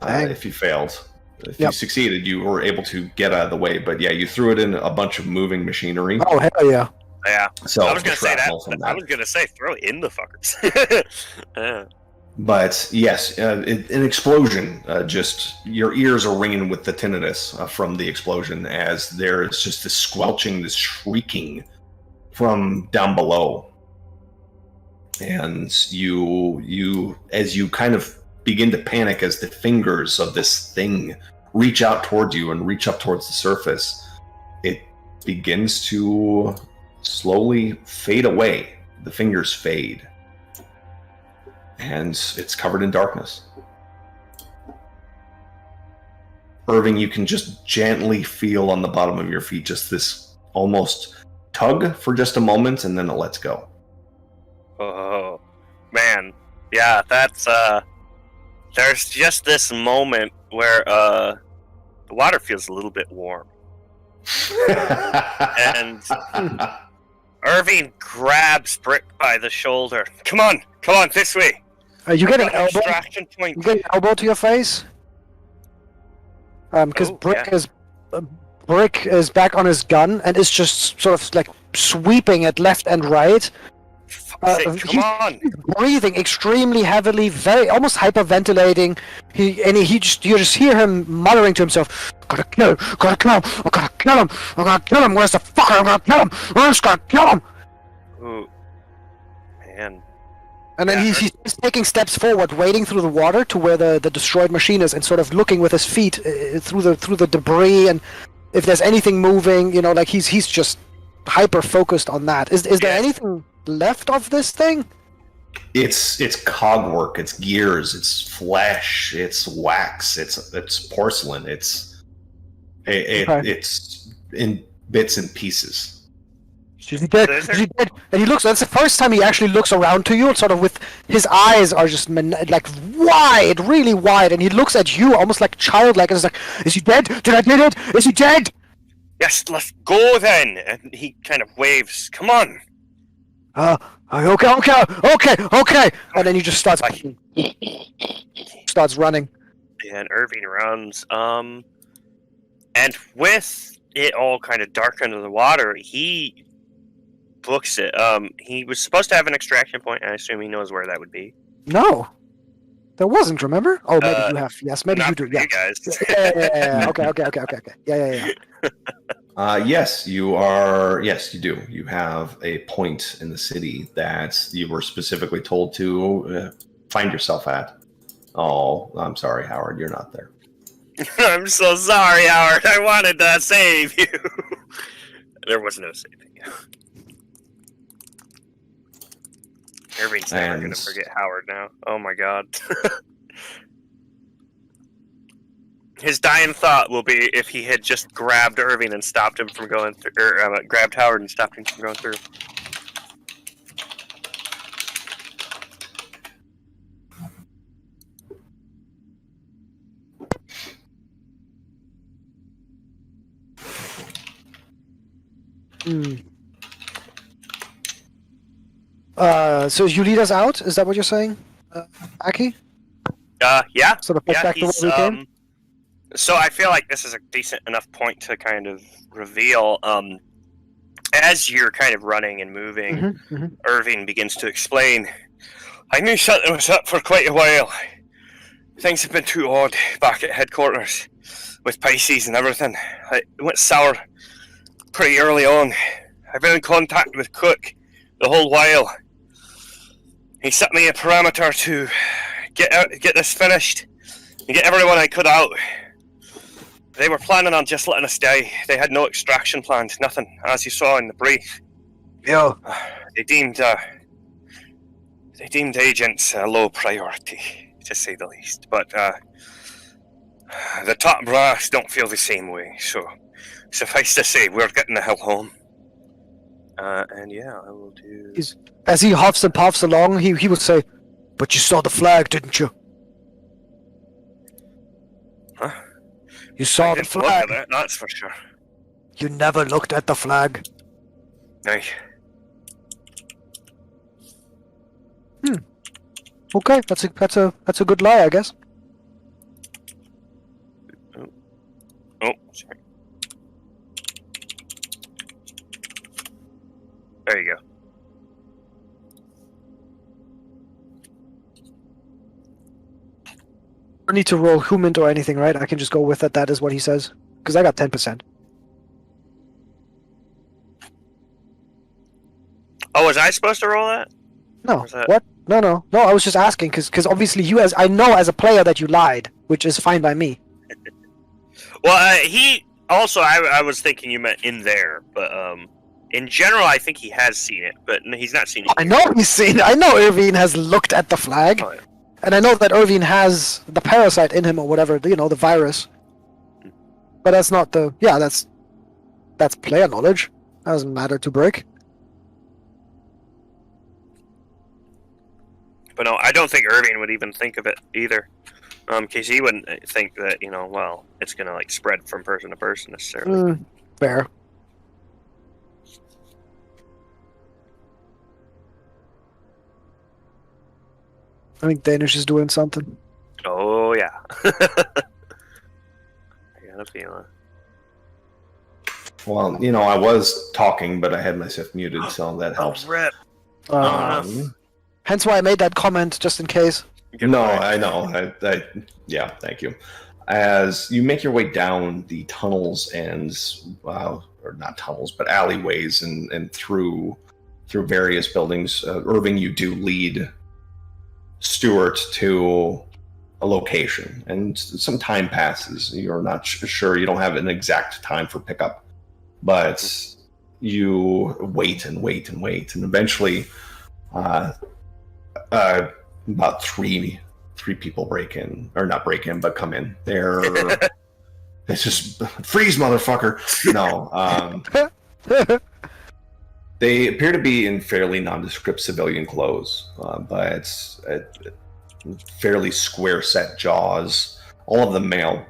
Dang. if you failed. If Yep. you succeeded, you were able to get out of the way. But yeah, you threw it in a bunch of moving machinery. Oh, hell yeah. Yeah, So I was gonna say that. shrapnel from I was gonna say throw it in the fuckers. Yeah. But yes, an explosion. Just your ears are ringing with the tinnitus from the explosion, as there is just this squelching, this shrieking from down below, and you as you kind of begin to panic as the fingers of this thing reach out towards you and reach up towards the surface, it begins to slowly fade away. The fingers fade, and it's covered in darkness. Irving, you can just gently feel on the bottom of your feet just this almost tug for just a moment, and then it lets go. Oh man, yeah, that's there's just this moment where the water feels a little bit warm, and Irving grabs Brick by the shoulder. Come on, this way. You get an Got an elbow. extraction point. You get an elbow to your face. Because Oh, Brick is back on his gun and is just sort of like sweeping it left and right. Fuck's sake, come on. Breathing extremely heavily, very almost hyperventilating. You just hear him muttering to himself, "Gotta kill him! Gotta kill him! I gotta kill him! I gotta kill him! Where's the fucker? I'm gonna kill him! I just gotta kill him!" Ooh, man. And then Yeah. he's taking steps forward, wading through the water to where the destroyed machine is, and sort of looking with his feet through the debris, and if there's anything moving, like he's just hyper focused on that. Is there Yes. anything left of this thing? It's cog work, it's gears, it's flesh, it's wax, it's porcelain, it's in bits and pieces. Is he dead? Is he dead? And he looks. That's the first time he actually looks around to you. Sort of with his eyes are just like wide, really wide, and he looks at you almost like childlike. And it's like, "Is he dead? Did I get it? Is he dead?" Yes, let's go then. And he kind of waves. Come on. Okay. And then he just starts running. And Irving runs. And with it all kind of dark under the water, he books it. He was supposed to have an extraction point, and I assume he knows where that would be. No, there wasn't. Remember? Oh, maybe you have. Yes, maybe you Not do. for Yeah. you guys. Yeah. Okay. Yeah. Yes, you are. Yes, you do. You have a point in the city that you were specifically told to find yourself at. Oh, I'm sorry, Howard. You're not there. I'm so sorry, Howard. I wanted to save you. There was no saving you. Irving's never going to forget Howard now. Oh my god. His dying thought will be if he had just grabbed Irving and stopped him from going through, or grabbed Howard and stopped him from going through. So you lead us out? Is that what you're saying, Aki? Yeah. Sort of put back to where he's, we came? So I feel like this is a decent enough point to kind of reveal. as you're kind of running and moving, Mm-hmm. Irving begins to explain. I knew something was up for quite a while. Things have been too odd back at headquarters with PISCES and everything. It went sour pretty early on. I've been in contact with Cook the whole while. He set me a parameter to get this finished and get everyone I could out. They were planning on just letting us die. They had no extraction planned, nothing, as you saw in the brief. Yeah. They deemed agents a low priority, to say the least. But the top brass don't feel the same way. So suffice to say, we're getting the hell home. And yeah, I will do. As he huffs and puffs along, he would say, "But you saw the flag, didn't you? Huh? You saw I the didn't look flag. at that, that's for sure. You never looked at the flag." Aye. Okay, that's a good lie, I guess. Oh, sorry. There you go. I don't need to roll human or anything, right? I can just go with it. That is what he says. Because I got 10%. Oh, was I supposed to roll that? No. Was that- What? No. I was just asking because obviously I know as a player that you lied, which is fine by me. Well, he also, I was thinking you meant in there, but in general, I think he has seen it, but he's not seen it. I know he's seen. I know Irvine has looked at the flag, Oh, yeah. and I know that Irvine has the parasite in him or whatever, the virus. But that's not the. Yeah, that's player knowledge. That doesn't matter to break. But no, I don't think Irving would even think of it either. Because he wouldn't think that, well, it's going to, like, spread from person to person necessarily. Fair. I think Danish is doing something. Oh, yeah. I got a feeling. Well, I was talking, but I had myself muted, so that helps. Rip. Hence why I made that comment, just in case. No, I know. Yeah, thank you. As you make your way down the tunnels and, or not tunnels, but alleyways and through various buildings, Irving, you do lead Stuart to a location, and some time passes. You're not sure. You don't have an exact time for pickup, but you wait and wait and wait, and eventually, about three people break in, or not break in, but come in. It's just freeze, motherfucker. No, they appear to be in fairly nondescript civilian clothes, but fairly square set jaws. All of them male.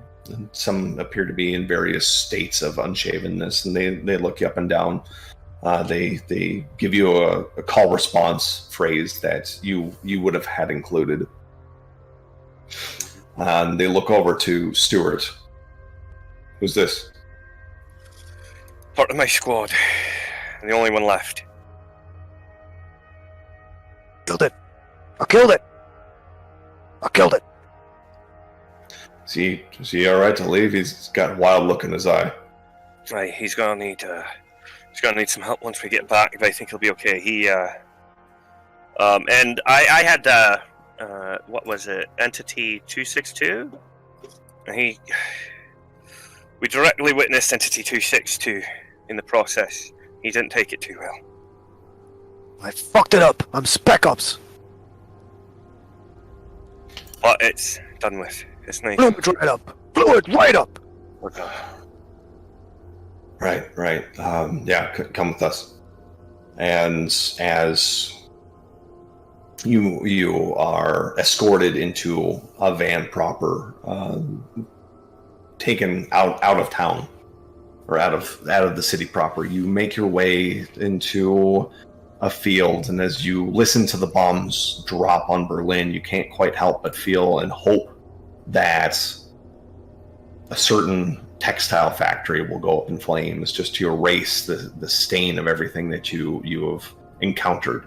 Some appear to be in various states of unshavenness, and they look you up and down. They give you a call response phrase that you would have had included. And they look over to Stuart. Who's this? Part of my squad. I'm the only one left. Killed it. I killed it. I killed it. Is he all right to leave? He's got a wild look in his eye. Right, he's gonna need some help once we get back, but I think he'll be okay. He and I had what was it? Entity 262? And we directly witnessed Entity 262 in the process. He didn't take it too well. I fucked it up. I'm Spec Ops. But it's done with. It's nice. Blew it right up. Blew it right up. Right. Yeah, come with us. And as you are escorted into a van proper, taken out of town, or out of the city proper, you make your way into a field, and as you listen to the bombs drop on Berlin, you can't quite help but feel and hope that a certain textile factory will go up in flames just to erase the stain of everything that you have encountered.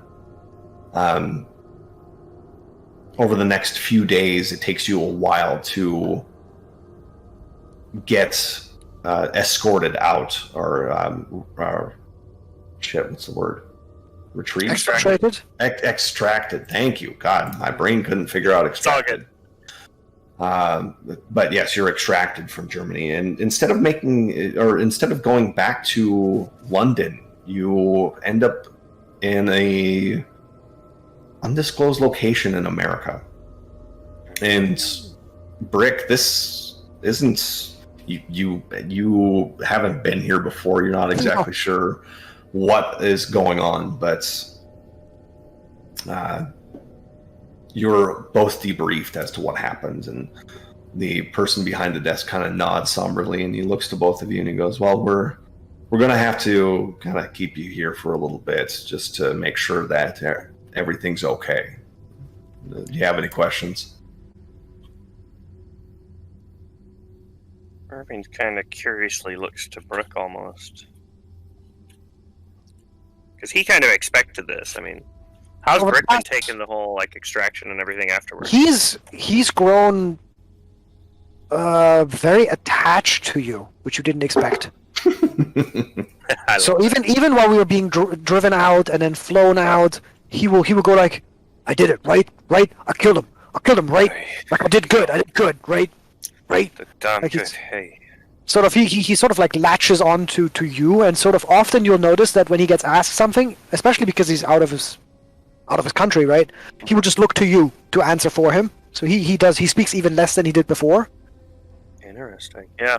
Over the next few days, it takes you a while to get escorted out, or shit, what's the word? Retrieved? Extracted. Thank you. God, my brain couldn't figure out extracted. But yes, you're extracted from Germany, and instead of going back to London, you end up in a undisclosed location in America. And Brick, this isn't you haven't been here before. You're not exactly sure what is going on, but you're both debriefed as to what happened, and the person behind the desk kind of nods somberly, and he looks to both of you and he goes, well, we're going to have to kind of keep you here for a little bit just to make sure that everything's okay. Do you have any questions? Irving kind of curiously looks to Brick almost. Because he kind of expected this. I mean, how's Brick been taking the whole extraction and everything afterwards? He's grown very attached to you, which you didn't expect. So even while we were being driven out and then flown out, he will go like, I did it, right, I killed him, right, like I did good, right. The damn like good, hey. Sort of, he sort of latches on to you, and sort of often you'll notice that when he gets asked something, especially because he's out of his country, right, he will just look to you to answer for him. So he speaks even less than he did before. Interesting, yeah.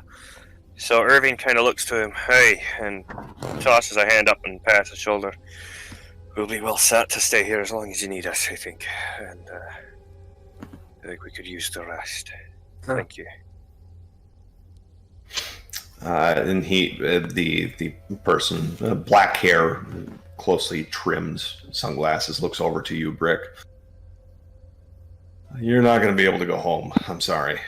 So Irving kind of looks to him, hey, and tosses a hand up and pats his shoulder. We'll be well set to stay here as long as you need us, I think. And I think we could use the rest. Thank you. And the person, black hair, closely trimmed sunglasses, looks over to you, Brick. You're not going to be able to go home. I'm sorry.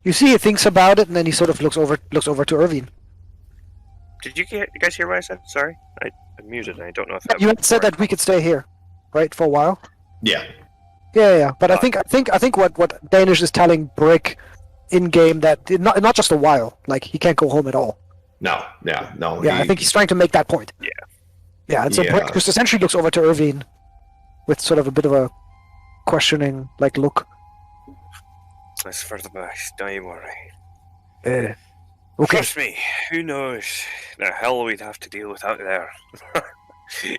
You see, he thinks about it, and then he sort of looks over to Irving. Did you guys hear what I said? Sorry, I muted. I don't know if you had said that we could stay here, right, for a while. Yeah. Yeah. But I think what Danish is telling Brick in game that not just a while, like he can't go home at all. No. Yeah, I think he's trying to make that point. Yeah. Yeah, and so Brick just essentially looks over to Irving with sort of a bit of a questioning look. That's for the best, don't you worry. Okay. Trust me, who knows the hell we'd have to deal with out there.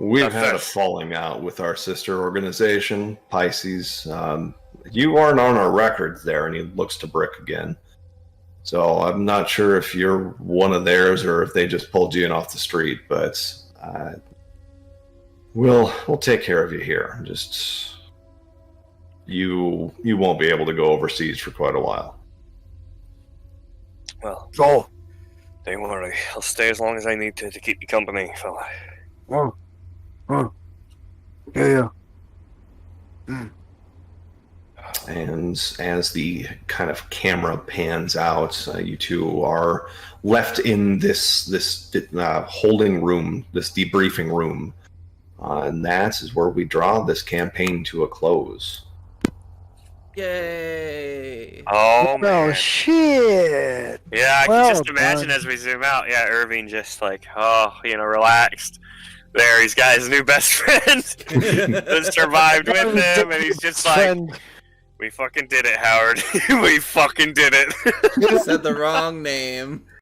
We've had a falling out with our sister organization, PISCES. You aren't on our records there, and he looks to Brick again. So I'm not sure if you're one of theirs or if they just pulled you in off the street, but we'll take care of you here. Just you won't be able to go overseas for quite a while. Well, Oh. don't worry. I'll stay as long as I need to keep you company, fella. Yeah. And as the kind of camera pans out, you two are left in this holding room, this debriefing room, and that is where we draw this campaign to a close. Yay! Oh man! Oh shit! Yeah, I Well can just imagine done. as we zoom out. Yeah, Irving just relaxed. There, he's got his new best friend that survived with him, and he's just like, Friend. "We fucking did it, Howard. We fucking did it." You said the wrong name.